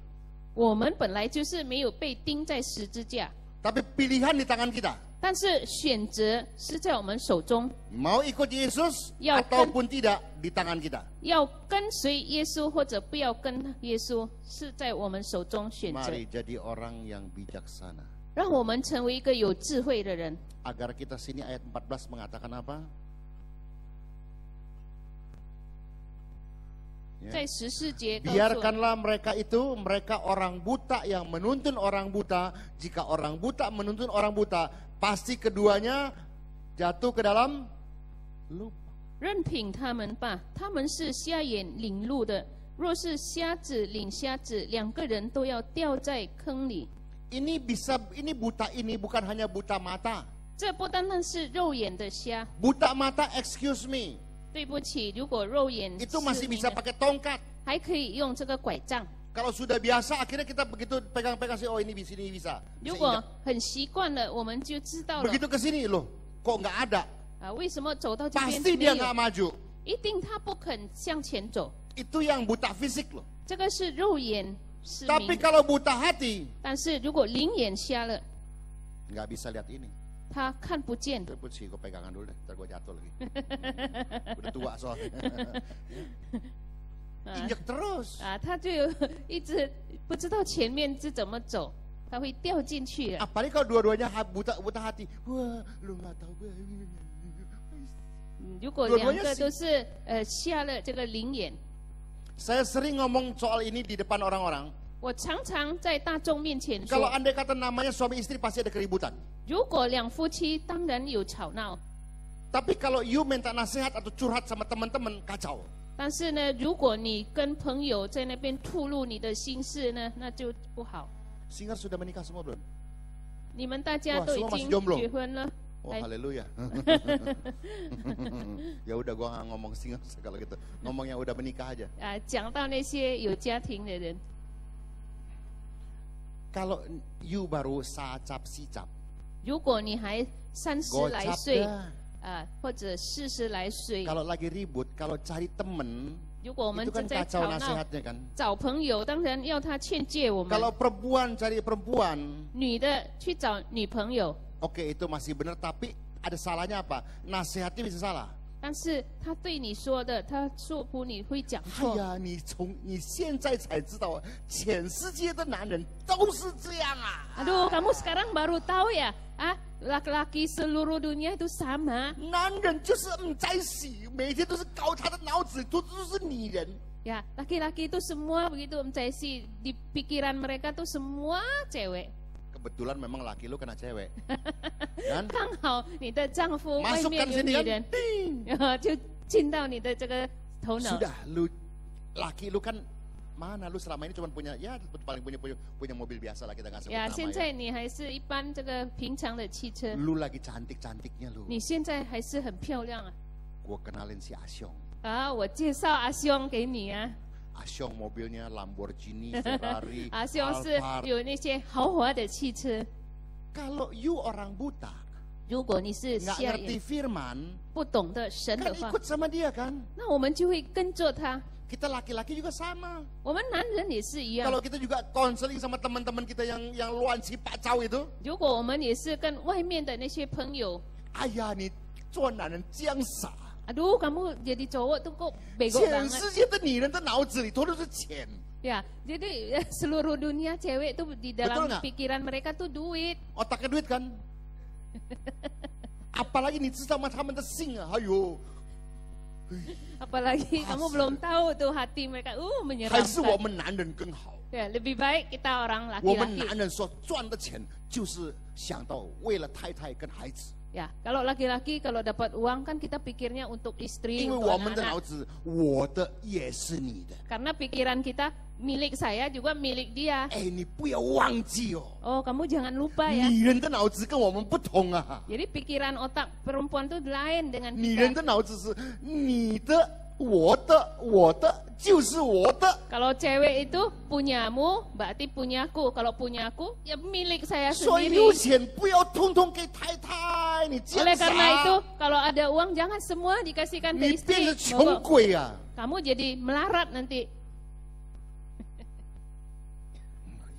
我们本来就是没有被钉在十字架。 Tapi pilihan di tangan kita. 但是选择是在我们手中。 Mau ikut Yesus ataupun tidak di tangan kita. 要跟随耶稣或者不要跟耶稣，是在我们手中选择。 Mari jadi orang yang bijaksana. 让我们成为一个有智慧的人。 Agar kita sini ayat 14 mengatakan apa? 在14节 Biarkanlah mereka itu, mereka orang buta yang menuntun orang buta. Jika orang buta menuntun orang buta, pasti keduanya jatuh ke dalam lupa. 任凭他们吧，他们是瞎眼领路的。若是瞎子领瞎子，2个人都要掉在坑里。 Ini buta ini bukan hanya buta mata. 这不单单是肉眼的瞎。 Buta mata, excuse me. 对不起，如果肉眼 itu masih bisa pakai tongkat. 还可以用这个拐杖。 Kalau sudah biasa, akhirnya kita begitu pegang-pegang sih, oh ini di sini bisa. 如果很习惯了，我们就知道了。 Begitu ke sini loh, kok nggak ada? 为什么走到这边 Pasti dia nggak maju. 一定他不肯向前走。 Itu yang buta fisik loh. 这个是肉眼失明。 Tapi kalau buta hati, 但是如果灵眼瞎了， nggak bisa lihat ini. 他看不见。 Gue pegangan dulu deh, ntar gue jatuh lagi. Udah tua soalnya. Injek terus. 他就一直不知道前面是怎么走，他会掉进去。 Apalagi kalau dua-duanya buta hati. Wah, lu nggak tahu. 如果2个都是瞎了这个灵眼。 Saya sering ngomong soal ini di depan orang-orang. 我常常在大众面前说。 Kalau andai kata namanya suami istri pasti ada keributan. 如果2夫妻当然有吵闹。 Tapi kalau you minta nasihat atau curhat sama teman-teman kacau. 但是呢，如果你跟朋友在那边吐露你的心事呢，那就不好。 Singer sudah menikah semua belum? 你们大家都已经结婚了。 Oh haleluya. Ya udah gua nggak ngomong singer kalau gitu. Ngomong yang udah menikah aja. 讲到那些有家庭的人。 Kalau you baru sacap sicap. 如果你还30来岁，或者40来岁。 Kalau lagi ribut, kalau cari temen, 如果我们 itu kan 正在 kacau 吵闹， nasihatnya kan. 找朋友当然要他劝诫我们。 Kalau perempuan cari perempuan, 女的去找女朋友。 Oke, itu masih benar, tapi ada salahnya apa? Nasihatnya bisa salah. 但是他对你说的，他说服你会讲错。哎呀，你现在才知道，全世界的男人都是这样啊。 Aduh, kamu sekarang baru tahu ya? Laki-laki seluruh dunia itu sama. 男人就是在洗，每天都是搞他的脑子，都是女人。 Ya, laki-laki itu semua begitu, sih di pikiran mereka tuh semua cewek. Kebetulan memang laki lu kena cewek. Kan? 刚好你的丈夫外 Masukkan 面有 sini 女 kan? 人，就进到你的这个头脑。 Sudah, laki lu kan mana lu selama ini cuma punya paling punya mobil biasa lah kita nggak sebut 呀， nama 现 ya. 在你还是一般这个平常的汽车， Lu lagi cantik-cantiknya lu. 你现在还是很漂亮啊！ Gua kenalin si Asyong. 我介绍阿兄给你啊。 Asyong mobilnya Lamborghini, Ferrari, 阿兄是 Alphard. 有那些豪华的汽车。 Kalau you orang buta, 如果你是 nggak 瞎 ngerti 眼， firman, 不懂得神 kan 的话， ikut sama dia kan? 那我们就会跟着他。 Kita laki-laki juga sama. 我们男人也是一样。 Kalau kita juga konseling sama teman-teman kita yang luan si pacau itu, 如果我们也是跟外面的那些朋友， ayah nih, 做男人这样傻。 aduh kamu jadi cowok tuh kok bego 全 banget 世界的女人的脑子里头都是钱。 ya jadi seluruh dunia cewek tuh di dalam Betul nggak? pikiran mereka tuh duit Otaknya duit kan? apalagi 你知道吗？他们的性啊，哎呦。 Apalagi kamu belum tahu tuh hati mereka, menyeramkan. 还是我们男人更好。 Ya, lebih baik kita orang 我们 laki-laki. 男人所赚的钱，就是想到为了太太跟孩子。 Ya, kalau laki-laki kalau dapat uang kan kita pikirnya untuk istri, 因为 untuk 我们的 anak-anak. 脑子，我的也是你的。 Karena pikiran kita milik saya juga milik dia. 哎，你不要忘记哦。 Oh, kamu jangan lupa ya. 女人的脑子跟我们不同啊。 Jadi pikiran otak perempuan tuh lain dengan 女人 kita. 的脑子是你的、我的、我的就是我的。 Kalau cewek itu punyamu, berarti punyaku. Kalau punyaku, ya milik saya 所以 sendiri. 有钱不要通通给太太，你这 Oleh 样 karena itu, 傻， kalau ada uang jangan semua dikasihkan ke 你 istri. 变成穷鬼啊！ Kamu jadi melarat nanti.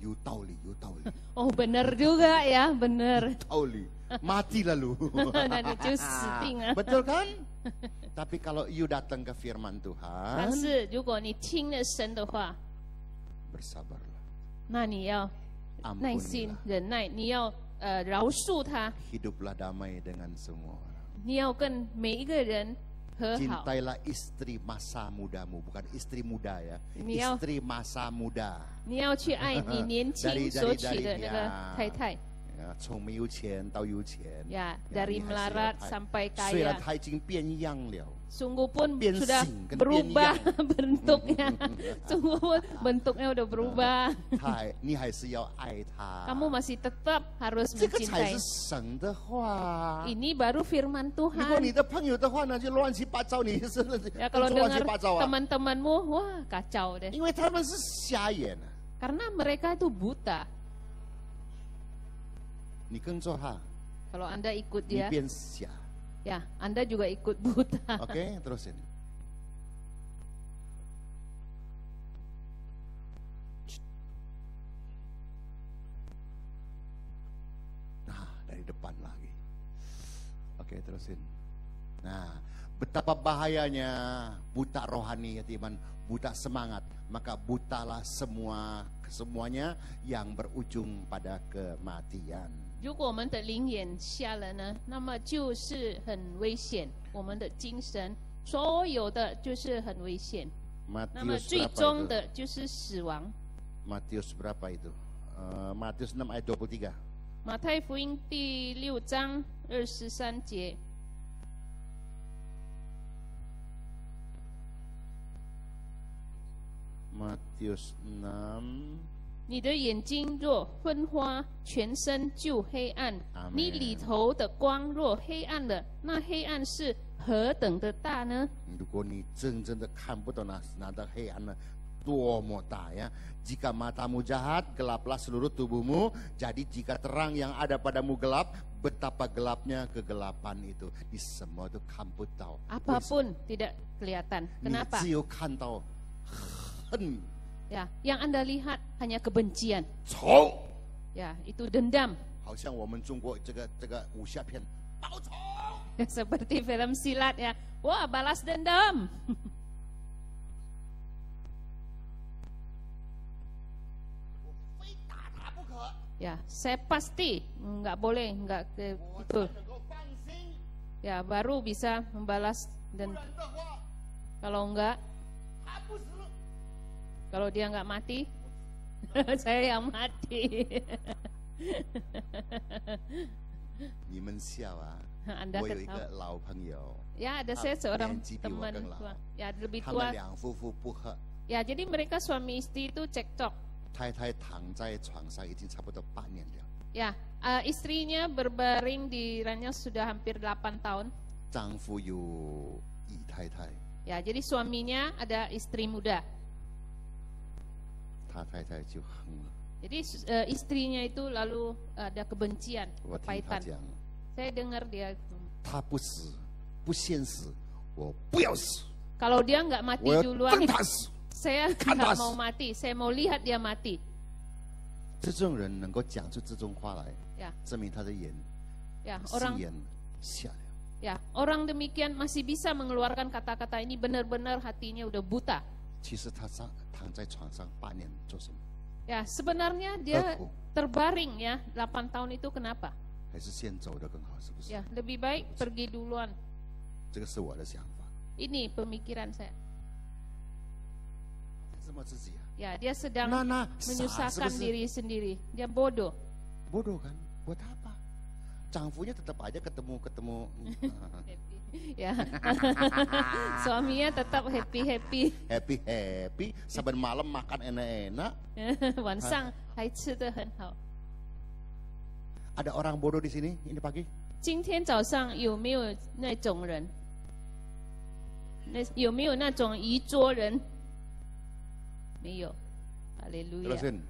有道理，有道理， Oh benar juga ya, benar. 道理。mati lalu. Nanti cus死定了。 Betul kan? Tapi kalau you datang ke firman 但 Tuhan, 是如果你听了神的话， bersabarlah, 那你要耐心 ampunilah, 忍耐，你要饶恕他， hiduplah damai dengan semua orang. 你要跟每一个人和好。 Cintailah istri masa mudamu, bukan istri muda ya, Ini ya. istri masa muda. 你要去爱你年轻所娶的那个太太 Ya, 从没有钱到有钱， ya Ya, dari ini melarat hasil sampai 虽然 kaya 他已经变样了， sungguh pun 变 sudah 性跟变 berubah 样， bentuknya sungguh pun bentuknya udah berubah 你还是要爱他。 kamu masih tetap harus 这个才 mencintai 是神的话。 ini baru firman 如果 Tuhan 你的朋友的话呢，就乱七八糟，你是 ya kalau 乱七 dengar 八糟啊， teman-temanmu wah kacau deh 因为他们是瞎眼啊。 karena mereka itu buta 你跟着他， kalau anda ikut 你 dia 变瞎。 ya anda juga ikut buta Oke, terusin. Nah, dari depan lagi. Oke, terusin. Nah, betapa bahayanya buta rohani ya teman, buta semangat. Maka butalah semuanya yang berujung pada kematian. 如果我们的灵眼瞎了呢，那么就是很危险。我们的精神，所有的就是很危险。那么 Matius 最 berapa 终 itu? 的就是死亡。 Matius berapa itu? Matius 6 ayat 23. 马太福音第6章23节， Matius 6. 你的眼睛若昏花，全身就黑暗； Amen 你里头的光若黑暗了，那黑暗是何等的大呢？ 如果你真正的看不到那的黑暗呢，多么大ya. Jika matamu jahat, gelaplah seluruh tubuhmu. Jadi jika terang yang ada padamu gelap, betapa gelapnya kegelapan itu. Di semua itu 看不到。 Apapun tidak kelihatan. 你 Kenapa? 只有看到恨、 Ya, yang Anda lihat hanya kebencian. 仇， Ya, itu dendam. 好像我们中国这个武侠片报仇。 Seperti film silat ya. Wah, balas dendam. Ya, saya pasti nggak boleh nggak itu. Ya, baru bisa membalas dan kalau enggak, kalau dia nggak mati, saya yang mati. 你们笑啊！ Anda 我有一 ketawa. 个老朋友， Ya, ada saya seorang 年纪比我 teman 更老 tua. Ya, lebih 他们 tua. 两夫妇不和， Ya, jadi mereka suami istri itu cekcok. 太太躺在床上已经差不多8年了， Ya, istrinya berbaring di ranjang sudah hampir 8 tahun. 丈夫有姨太太， Ya, jadi suaminya ada istri muda. 他太太就恨了。 Jadi istrinya itu lalu ada kebencian, 我听他 kepahitan. 讲， Saya dengar dia, 他不死不现死，我不要死， kalau dia nggak mati 我要 duluan, 等他死。 saya nggak mau mati, saya mau lihat dia mati. 这种人能够讲出这种话来， Ya, 证明他的眼 ya 是 orang 眼瞎了。 ya orang demikian masih bisa mengeluarkan kata-kata ini benar-benar hatinya udah buta. 其实他躺在床上8年做什么？ Ya, sebenarnya dia Aku. terbaring ya 8 tahun itu kenapa? 还是先走的更好，是不是？ Ya, lebih baik pergi duluan. 这个是我的想法。 Ini pemikiran saya. 什么自己啊？ Ya, dia sedang Nana, menyusahkan sah, diri sendiri. Dia bodoh. Bodoh kan? Buat apa? 丈夫nya tetap aja ketemu. Ya, suaminya tetap happy. Happy. Saban malam makan enak-enak. 晚上还吃得很好。 Ada orang bodoh di sini ini pagi? 今天早上有没有那种人？有没有那种愚拙人？没有。哈利路亚。 Terusin.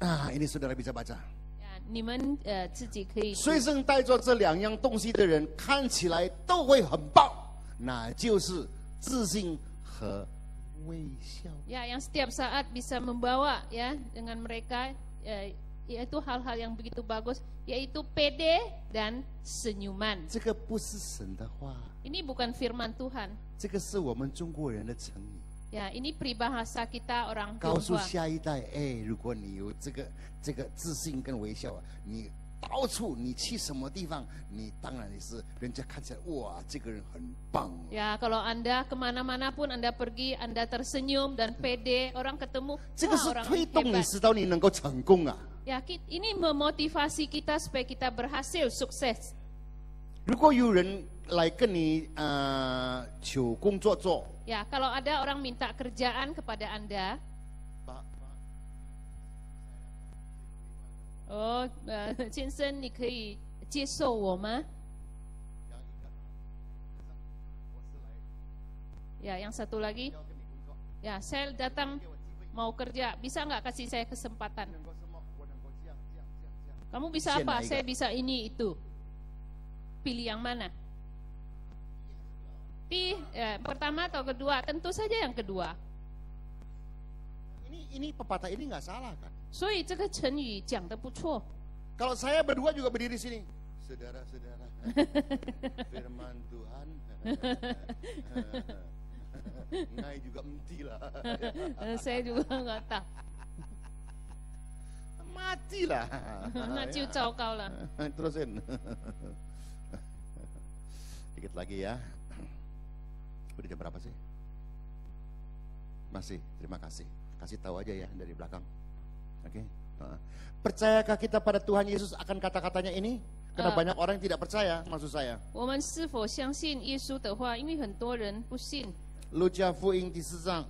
Nah, ini saudara bisa baca. 你们自己可以。随身带着这两样东西的人，看起来都会很棒，那就是自信和微笑。 Ya, yang setiap saat bisa membawa ya dengan mereka yaitu hal-hal yang begitu bagus, yaitu pede dan senyuman. 这个不是神的话， Ini bukan firman Tuhan. 这个是我们中国人的成语。 Ya, ini peribahasa kita orang 告诉 Tionghoa. 下一代，如果你有这个自信跟微笑，你到处你去什么地方，你当然也是人家看起来哇，这个人很棒。 Ya, kalau Anda kemana-mana pun Anda pergi, Anda tersenyum dan pede, orang ketemu, 这个 wah 是 orang 推动你， hebat. 使到你能够成功啊。 Ya, ini memotivasi kita supaya kita berhasil, sukses. 如果有人来跟你求工作做， Ya, kalau ada orang minta kerjaan kepada Anda, oh, 先生，你可以接受我吗？ Ya, yang satu lagi. Ya, saya datang mau kerja, bisa nggak kasih saya kesempatan? Kamu bisa apa? Saya bisa ini itu. Pilih yang mana? Pertama atau kedua? Tentu saja yang kedua. Ini pepatah ini nggak salah kan? 所以这个成语讲得不错。 Kalau saya berdua juga berdiri sini, saudara-saudara, firman Tuhan, ngai juga mati lah. Saya juga nggak tahu. Matilah. 那就糟糕了。 Terusin. Dikit lagi ya. Udah jam berapa sih? Masih, terima kasih. Kasih tahu aja ya dari belakang. Oke. Percayakah kita pada Tuhan Yesus akan kata-katanya ini? Karena banyak orang yang tidak percaya, maksud saya. 我们是否相信耶稣的话？因为很多人不信。路加福音第4章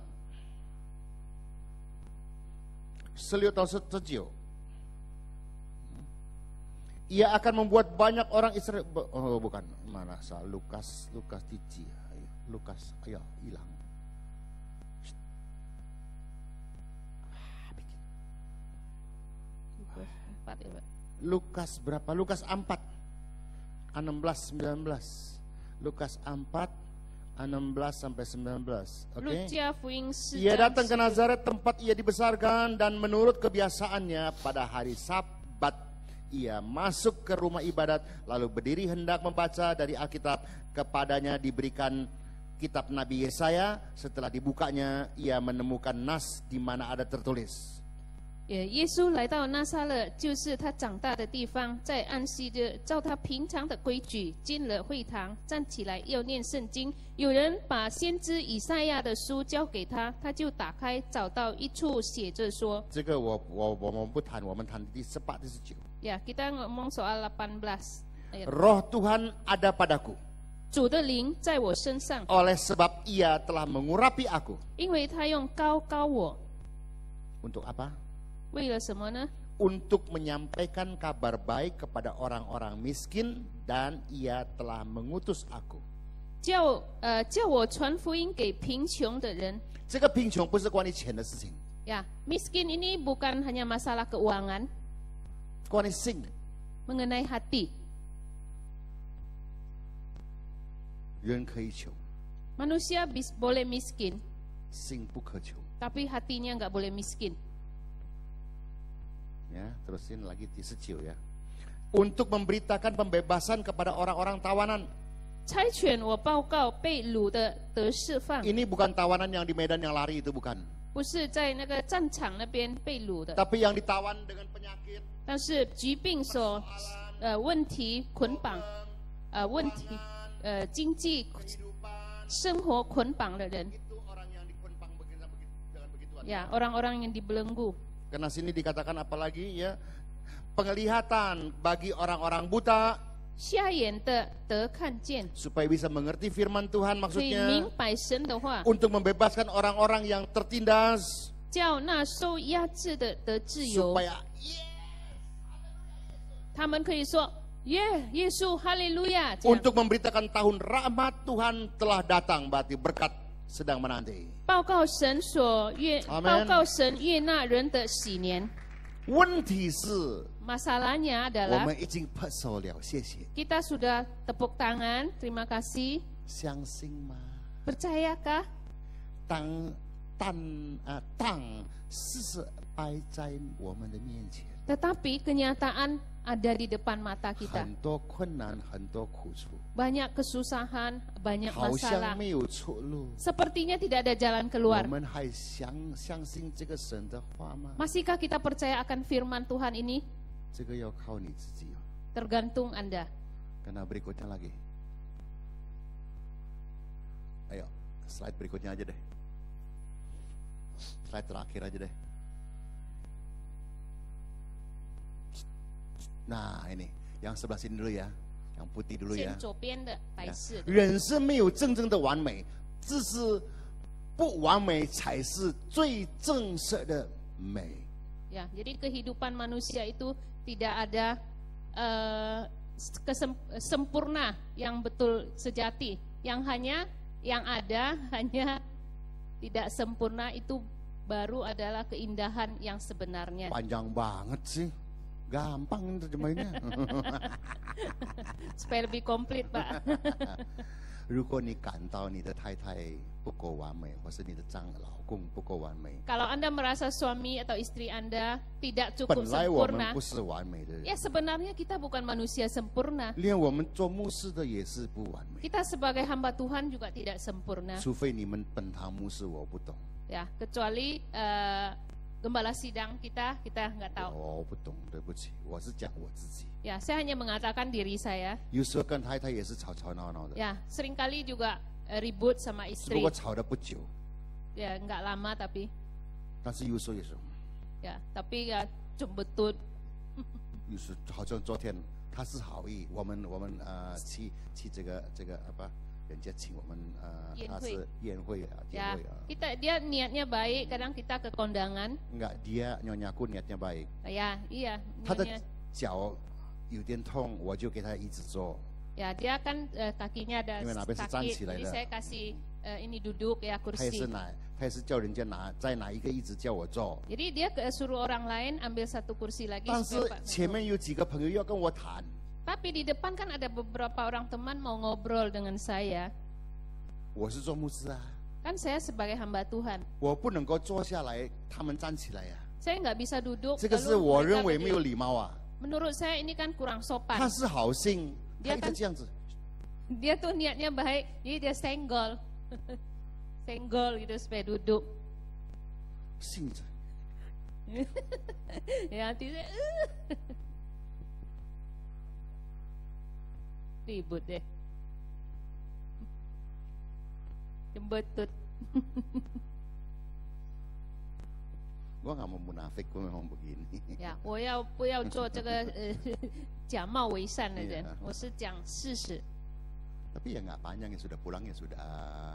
16到19. Ia akan membuat banyak orang Israel. Oh bukan, mana salah. Lukas Tiji. Lukas, ayo hilang. Lukas berapa? Lukas 4 16 19. Lukas 4 16 sampai 19. Oke. Ia datang ke Nazaret tempat ia dibesarkan, dan menurut kebiasaannya pada hari Sabat ia masuk ke rumah ibadat, lalu berdiri hendak membaca dari Alkitab. Kepadanya diberikan kitab Nabi Yesaya. Setelah dibukanya ia menemukan nas di mana ada tertulis. 耶稣来到拿撒勒，就是他长大的地方，在安息日，照他平常的规矩进了会堂，站起来要念圣经。有人把先知以赛亚的书交给他，他就打开，找到一处写着说：“这个我们不谈，我们谈第18、19。” Ya, kita ngomong soal 18 ayat. Roh Tuhan ada padaku. 主的灵在我身上。 Oleh sebab ia telah mengurapi aku. 因为他用膏膏我。 Untuk apa? 为了什么呢？ Untuk menyampaikan kabar baik kepada orang-orang miskin, dan ia telah mengutus aku. 叫我传福音给贫穷的人。 这个贫穷不是关于钱的事情。 Ya, miskin ini bukan hanya masalah keuangan. 关于心。 Mengenai hati. 人可以穷。 Manusia boleh miskin. 心不可穷。 Tapi hatinya nggak boleh miskin. Ya, terusin lagi di 19 ya. Untuk memberitakan pembebasan kepada orang-orang tawanan. 差遣我报告被掳的得释放。 Ini bukan tawanan yang di medan yang lari itu, bukan. 不是在那个战场那边被掳的。 Tapi yang ditawan dengan penyakit. 但是疾病所问题捆绑，问题经济生活捆绑的人， ya orang-orang yang dibelenggu. Karena sini dikatakan apalagi ya, penglihatan bagi orang-orang buta. 瞎眼的得看见， supaya bisa mengerti firman Tuhan 可以 maksudnya 明白神的话， untuk membebaskan orang-orang yang tertindas 叫那受压制的得自由。 supaya 他们可以说耶稣哈利路亚， untuk memberitakan tahun rahmat Tuhan telah datang, berarti berkat sedang menanti. 报告神所悦，报告神悦纳人的喜年。 问题是 Masalahnya 我 adalah 们已经拍手了，谢谢。 kita sudah tepuk tangan, terima kasih. 相信吗？ Percayakah? 但事实摆在我们的面前。 Tetapi kenyataan ada di depan mata kita. 很多困难，很多苦楚， Banyak kesusahan, banyak 好像 masalah. 没有出路。 Sepertinya tidak ada jalan 我 keluar. 们还相信这个神的话吗？ Masihkah kita percaya akan firman Tuhan ini? 这个要靠你自己哦。 Tergantung Anda. Karena berikutnya lagi. Ayo, slide berikutnya aja deh. Slide terakhir aja deh. Nah ini, yang sebelah sini dulu ya, yang putih dulu ya. 左边的白色的。人生没有真正的完美，只是不完美才是最正式的美。 Ya, jadi kehidupan manusia itu tidak ada sempurna yang betul sejati. Yang ada hanya tidak sempurna, itu baru adalah keindahan yang sebenarnya. Panjang banget sih. Gampang terjemahinnya. Supaya lebih komplit, Pak. 如果你感到你的太太不够完美，或是你的老公不够完美， Kalau Anda merasa suami atau istri Anda tidak cukup 本来我们 sempurna, 不是完美的人， ya sebenarnya kita bukan manusia sempurna. 连我们做牧师的也是不完美。 Kita sebagai hamba Tuhan juga tidak sempurna. 除非你们本堂牧师我不懂， Ya, kecuali gembala sidang kita nggak tahu. 我不懂，对不起，我是讲我自己。 Ya, saya hanya mengatakan diri saya. 有时候跟太太也是吵吵闹闹的， Ya, seringkali juga ribut sama 只 istri. 不过吵得不久， Ya, nggak lama tapi 但是有时候也是， ya, tapi ya jembetut. 有时好像昨天他是好意，我们去这个apa， 人家请我们他是宴会啊，宴 Ya, 会啊。 dia niatnya baik, kadang kita ke kondangan. Enggak, dia nyonya aku niatnya baik. Ya, iya. 他的 niatnya- 脚有点痛，我就给他椅子坐。 Ya, dia kan kakinya ada 因为哪边是站 sakit, 起来的。 jadi saya kasih ini duduk ya 他也 kursi. 是他也是叫人家再拿一个椅子叫我坐。 Jadi dia suruh orang lain ambil satu kursi lagi. 但是 supaya Pak 前面有几个朋友要跟我谈， Tapi di depan kan ada beberapa orang teman mau ngobrol dengan saya. 我是做牧师啊， Kan saya sebagai hamba Tuhan. 我不能够坐下来，他们站起来呀、 Saya nggak bisa duduk. 这个 lalu 是我 mereka 认为没有 berdiri. 礼貌啊。 Menurut saya ini kan kurang 他 sopan. 是好心， Dia 他一直这样子， Dia tuh niatnya baik, jadi dia senggol. Senggol gitu supaya duduk. 信着。 Ya, nanti saya ribut deh. Jembetut. Gua nggak mau munafik, gua memang begini. 呀，我不要做这个假冒为善的人，我是讲事实。 Tapi ya nggak panjang ya sudah pulang ya sudah.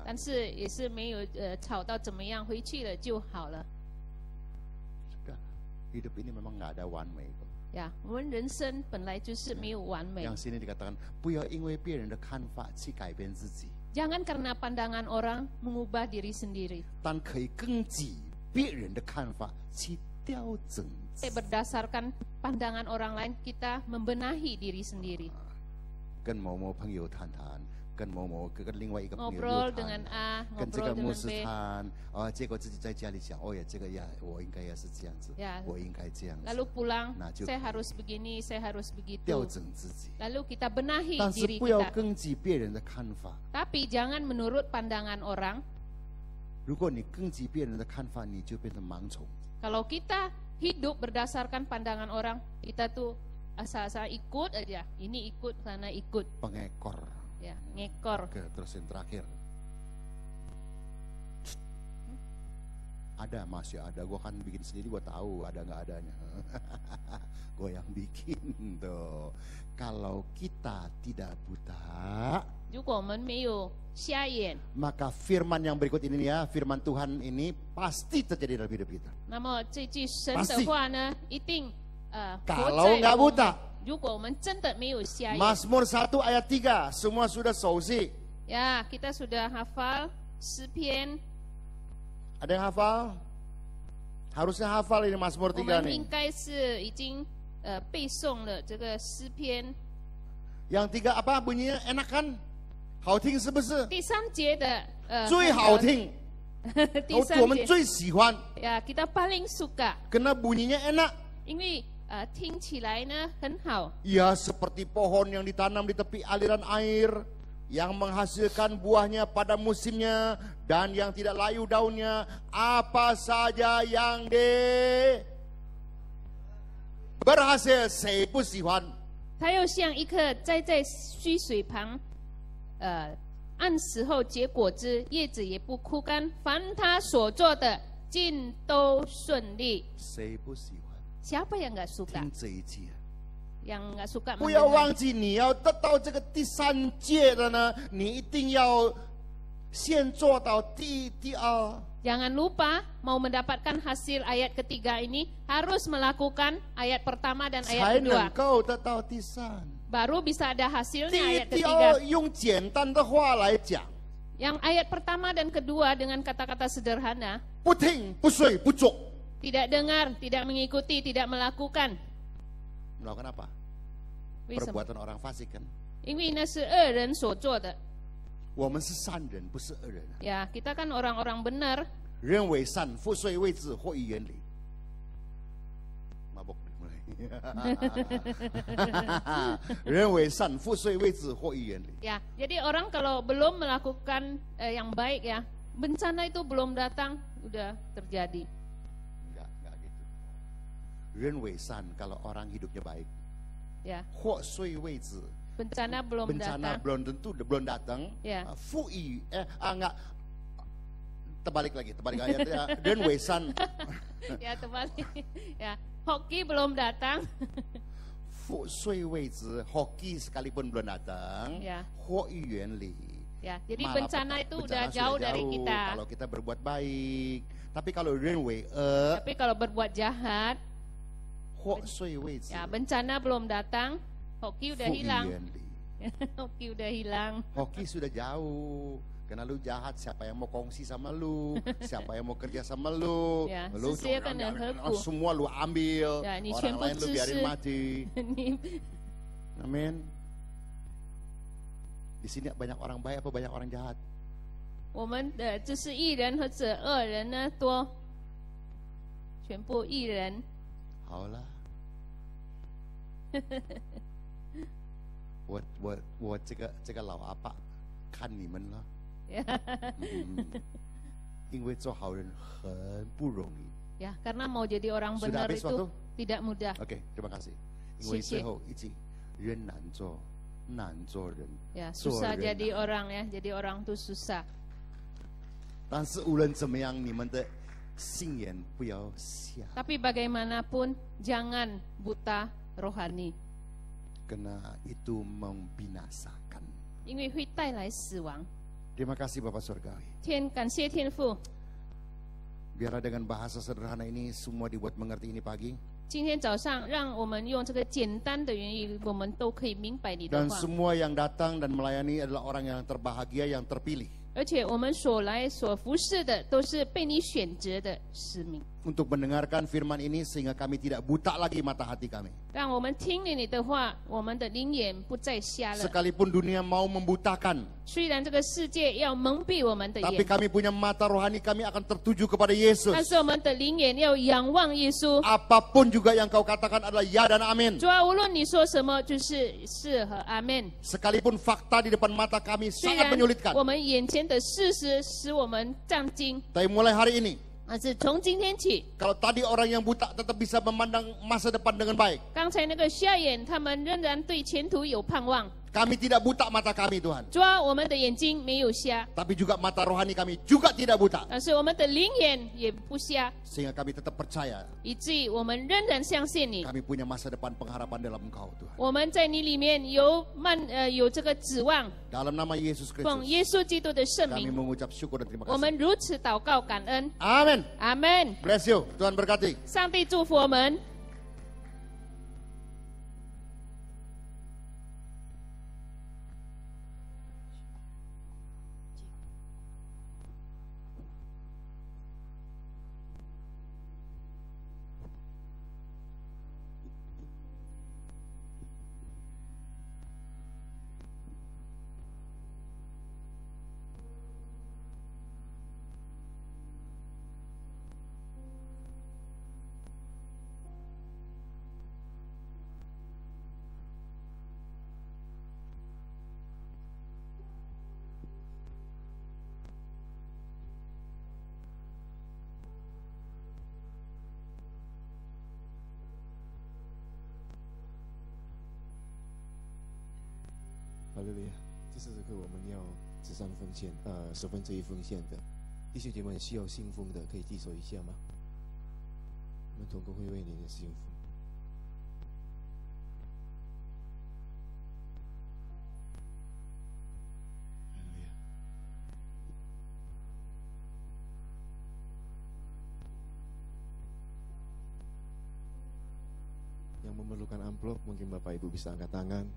但是也是没有吵到怎么样，回去了就好了。 Sudah, hidup ini memang nggak ada one way. 呀，我们人生本来就是没有完美。 Yang sini dikatakan, 不要因为别人的看法去改变自己， Jangan karena pandangan orang mengubah diri sendiri. 但可以根据别人的看法去调整自己。 Berdasarkan pandangan orang lain, kita membenahi diri sendiri. 跟某某朋友谈谈，跟某某跟另外一个朋友 Ngobrol 又谈 dengan A, 跟这个 ngobrol 牧 dengan 师 B. 谈，结果自己在家里想，哦呀，这个呀，我应该也是这样子， Ya. 我应该这样子， Lalu pulang, Nah, juga. saya harus begini, saya harus 调 begitu. 整自己。 Lalu kita benahi 但是 diri 不要 kita. 根据别人的看法， Tapi jangan menurut pandangan orang. Kalau kita hidup berdasarkan pandangan orang, kita tuh asal-asal ikut aja. Ini ikut, sana ikut. Pengekor. Ya, ngekor. Oke, terus yang terakhir. Ada, masih ada. Gue kan bikin sendiri, gue tahu ada nggak adanya. Gue yang bikin tuh. Kalau kita tidak buta, maka firman yang berikut ini ya, firman Tuhan ini pasti terjadi dalam hidup kita. Pasti. Kalau nggak buta. Mazmur 1 ayat 3, semua sudah sausi. Ya, kita sudah hafal Sipian. Ada yang hafal? Harusnya hafal ini Mazmur 3 nih. Yang 3 apa bunyinya? Enak kan? 好听是不是？最好听。我们最喜欢。Ya, kita paling suka. Karena bunyinya enak. 因为听起来呢很好。Ya, seperti pohon yang ditanam di tepi aliran air, yang menghasilkan buahnya pada musimnya dan yang tidak layu daunnya, apa saja yang berhasil, 谁不喜欢？它又像一棵栽在溪水旁，按时候结果子，叶子也不枯干，凡他所做的尽都顺利。谁不喜欢？ Siapa yang nggak suka? 听这一节。 yang nggak suka 不要忘记，你要得到这个第3届的呢，你一定要先做到第2。Jangan lupa mau mendapatkan hasil ayat ketiga ini harus melakukan ayat pertama dan ayat kedua. 才能够得到第3。Baru bisa ada hasilnya ayat 第 ketiga. 2用简单的话来讲。 Yang ayat pertama dan kedua dengan kata-kata sederhana. 不听不睡不做。 Tidak dengar, tidak mengikuti, tidak melakukan. Melakukan apa? Perbuatan orang fasik kan? 因为那是恶人所做的。我们是善人，不是恶人。Ya, kita kan orang-orang benar. 人为善，覆水为子，或于远离。mabok mulai. 人为善，覆水为子，或于远离。Ya, jadi orang kalau belum melakukan yang baik ya, bencana itu belum datang, udah terjadi. 人为善 kalau orang hidupnya baik. Ya. 祸虽未至 bencana belum bencana datang. belum tentu belum datang. Ya. 富裕 enggak terbalik ayatnya. 人为善 ya terbalik. Ya, hoki belum datang. 祸虽未至 hoki sekalipun belum datang. Ya. 祸于远离 Ya, jadi bencana itu udah jauh dari kita. Kalau kita berbuat baik. Tapi kalau 人为 tapi kalau berbuat jahat, 祸虽未至 ya, bencana belum datang, hoki udah hilang. Hoki udah hilang. Hoki sudah jauh. Karena lu jahat, siapa yang mau kongsi sama lu, siapa yang mau kerja sama lu, ya, lu semua lu ambil, ya, orang lain lu biarin mati. Amin. Di sini banyak orang baik apa banyak orang jahat? 我们的这是义人或者恶人呢多，全部义人。好了。我这个老阿爸看你们了。因为做好人很不容易。Ya, karena mau jadi orang benar itu tidak mudah. Oke, terima kasih. 因为最后一句，人难做，难做人。Ya, susah jadi orang ya, jadi orang itu susah. 但是无论怎么样，你们的信言不要瞎。Tapi bagaimanapun jangan buta rohani. Karena itu membinasakan. 因为会带来死亡。 Terima kasih Bapak Surgawi. 感谢天父。 Biarlah dengan bahasa sederhana ini semua dibuat mengerti ini pagi. 今天早上让我们用这个简单的言语，我们都可以明白你的 Dan 话。 semua yang datang dan melayani adalah orang yang terbahagia, yang terpilih. 而且我们所来所服侍的都是被你选择的使命。 Untuk mendengarkan firman ini sehingga kami tidak buta lagi mata hati kami. 让我们听了你的话，我们的灵眼不再瞎了。 Sekalipun dunia mau membutakan. 虽然这个世界要蒙蔽我们的眼， tapi kami punya mata rohani, kami akan tertuju kepada Yesus. 但是我们的灵眼要仰望耶稣。 Apapun juga yang kau katakan adalah ya dan amin. 主啊，无论你说什么，就是是和阿门。 Sekalipun fakta di depan mata kami 虽 sangat 然 menyulitkan. 我们眼前的事实使我们战惊， Tapi mulai hari ini, 但是从今天起， kalau tadi orang yang buta tetap bisa memandang masa depan dengan baik. 刚才那个瞎眼，他们仍然对前途有盼望。 Kami tidak buta mata kami, Tuhan. 主啊，我们的眼睛没有瞎， Tapi juga mata rohani kami juga tidak buta. 但是我们的灵眼也不瞎， Sehingga kami tetap percaya 以至于我们仍然相信你。 kami punya masa depan pengharapan dalam Engkau, Tuhan. 我们在你里面有这个指望， Dalam nama Yesus 奉 Kristus, 耶稣基督的圣 kami 名， mengucap syukur dan terima 我们 kasih. 如此祷告感恩。 Amin. 阿门。 Bless you. Tuhan berkati. 上帝祝福我们。 哈利路亚！这时刻我们要只上奉献1/10奉献的弟兄姐妹们需要信奉的，可以举手一下吗？我们同工会为你的信奉。哈利路亚！Yang memerlukan amplop, mungkin Bapak Ibu bisa angkat tangan.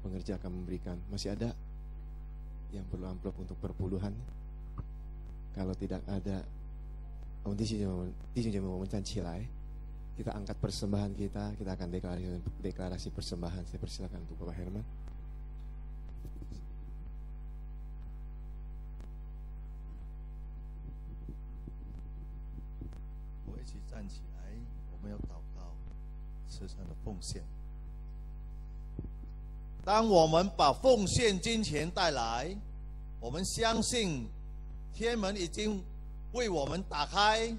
Pengerja akan memberikan. Masih ada yang perlu amplop untuk perpuluhan? Kalau tidak ada,弟兄姐妹我们站起来， kita angkat persembahan kita akan deklarasi persembahan. Saya persilakan untuk Bapak Herman. 我一起站起来，我们要祷告慈善的奉献。 当我们把奉献金钱带来，我们相信天门已经为我们打开，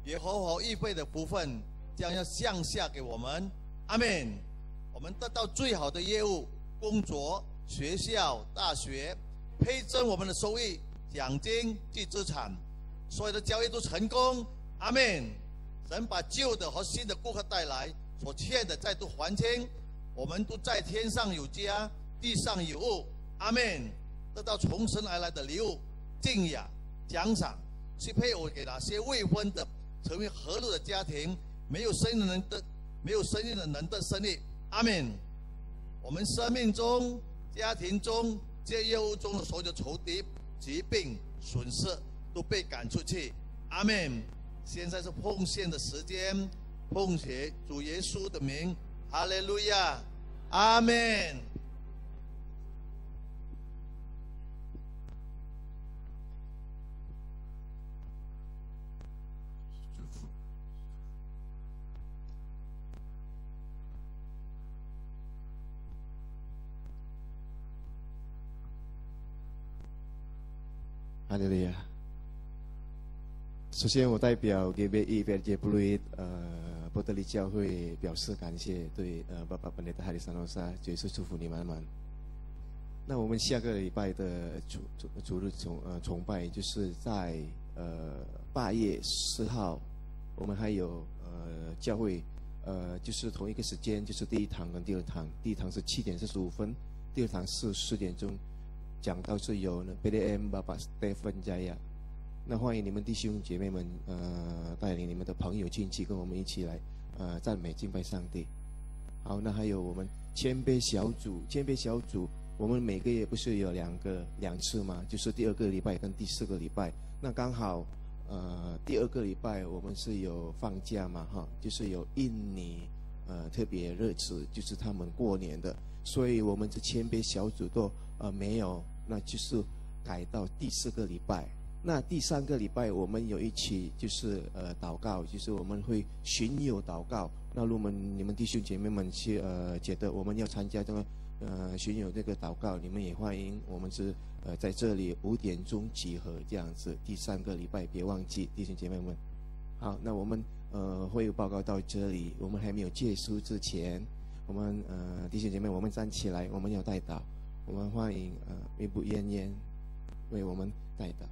耶和华预备的福分将要向下给我们。阿们。我们得到最好的业务、工作、学校、大学，倍增我们的收益、奖金及资产，所有的交易都成功。阿们。神把旧的和新的顾客带来，所欠的再度还清。 我们都在天上有家，地上有物，阿们。得到从神而来的礼物、敬仰、奖赏，是配偶给那些未婚的，成为和乐的家庭，没有生意的人的生意，阿们。我们生命中、家庭中、这业务中的所有的仇敌、疾病、损失都被赶出去，阿们。现在是奉献的时间，奉献主耶稣的名。 哈利路亚，阿门。哈利路亚。首先，我代表 GBI PRJ Pluit 伯特利教会表示感谢，对Bapak Pendeta Haris Sanosa， 主耶稣祝福你满满。那我们下个礼拜的主日崇拜就是在8月10号，我们还有教会就是同一个时间，就是第一堂跟第二堂，第一堂是7点45分，第二堂是4点钟，讲道是由PDM Bapak Stephen Jaya。 那欢迎你们弟兄姐妹们，带领你们的朋友亲戚，跟我们一起来，赞美敬拜上帝。好，那还有我们谦卑小组，我们每个月不是有2次吗？就是第2个礼拜跟第4个礼拜。那刚好，第2个礼拜我们是有放假嘛，哈，就是有印尼特别日子，就是他们过年的，所以我们这谦卑小组都没有，那就是改到第4个礼拜。那第3个礼拜我们有一起就是祷告，就是我们会巡游祷告。那如果你们弟兄姐妹们去觉得我们要参加这个巡游这个祷告，你们也欢迎。我们是在这里5点钟集合这样子。第3个礼拜别忘记，弟兄姐妹们。好，那我们会议报告到这里，我们还没有结束之前，我们弟兄姐妹，我们站起来，我们要代祷。我们欢迎微布燕燕为我们代祷。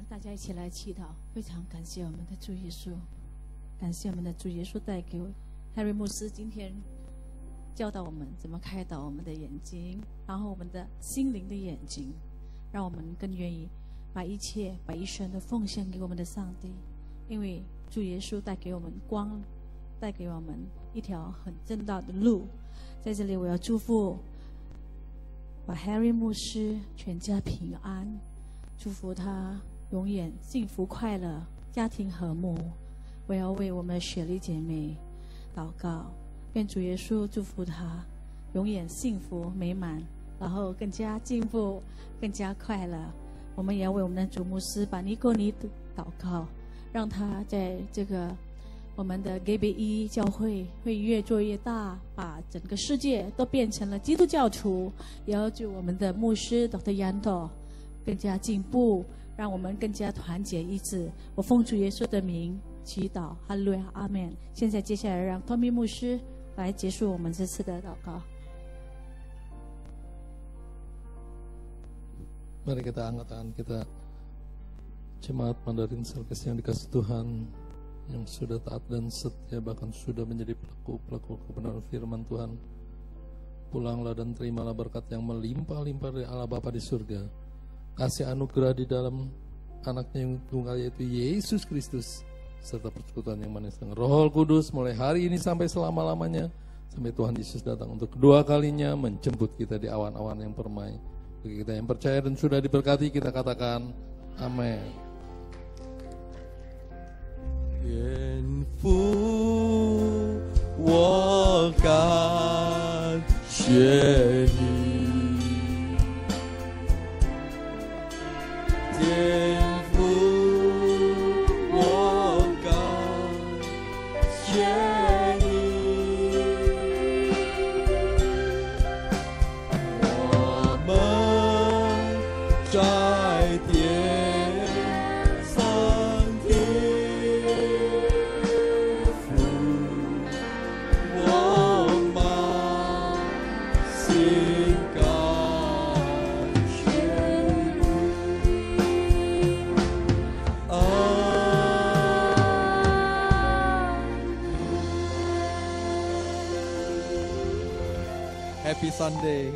大家一起来祈祷，非常感谢我们的主耶稣，感谢我们的主耶稣带给Harry牧师今天教导我们怎么开导我们的眼睛，然后我们的心灵的眼睛，让我们更愿意把一切把一生都奉献给我们的上帝，因为主耶稣带给我们光，带给我们一条很正道的路。在这里我要祝福把Harry牧师全家平安，祝福他永远幸福快乐，家庭和睦。我要为我们的雪莉姐妹祷告，愿主耶稣祝福她永远幸福美满，然后更加进步，更加快乐。我们也要为我们的主牧师把尼哥尼祷告，让他在这个我们的 GBE 教会会越做越大，把整个世界都变成了基督教徒。也要祝我们的牧师 Dr. Yanto 更加进步，让我们更加团结一致。我奉主耶稣的名祈祷，哈利路亚，阿们。现在接下来让 Tommy 牧师来结束我们这次的祷告。Mari kita angkat tangan kita, Jemaat Mandarin Selkes yang dikasih Tuhan, yang sudah taat dan setia, bahkan sudah menjadi pelaku-pelaku kebenaran firman Tuhan. Pulanglah dan terimalah berkat yang melimpah-limpah dari Allah Bapa di surga, kasih anugerah di dalam anaknya yang tunggal yaitu Yesus Kristus, serta persekutuan yang manis dengan Roh Kudus mulai hari ini sampai selama-lamanya, sampai Tuhan Yesus datang untuk kedua kalinya menjemput kita di awan-awan yang permai. Bagi kita yang percaya dan sudah diberkati, kita katakan amin. 愿父，我感谢你，天父，我感谢你，我们在天上的父，我满心感谢你。Happy Sunday.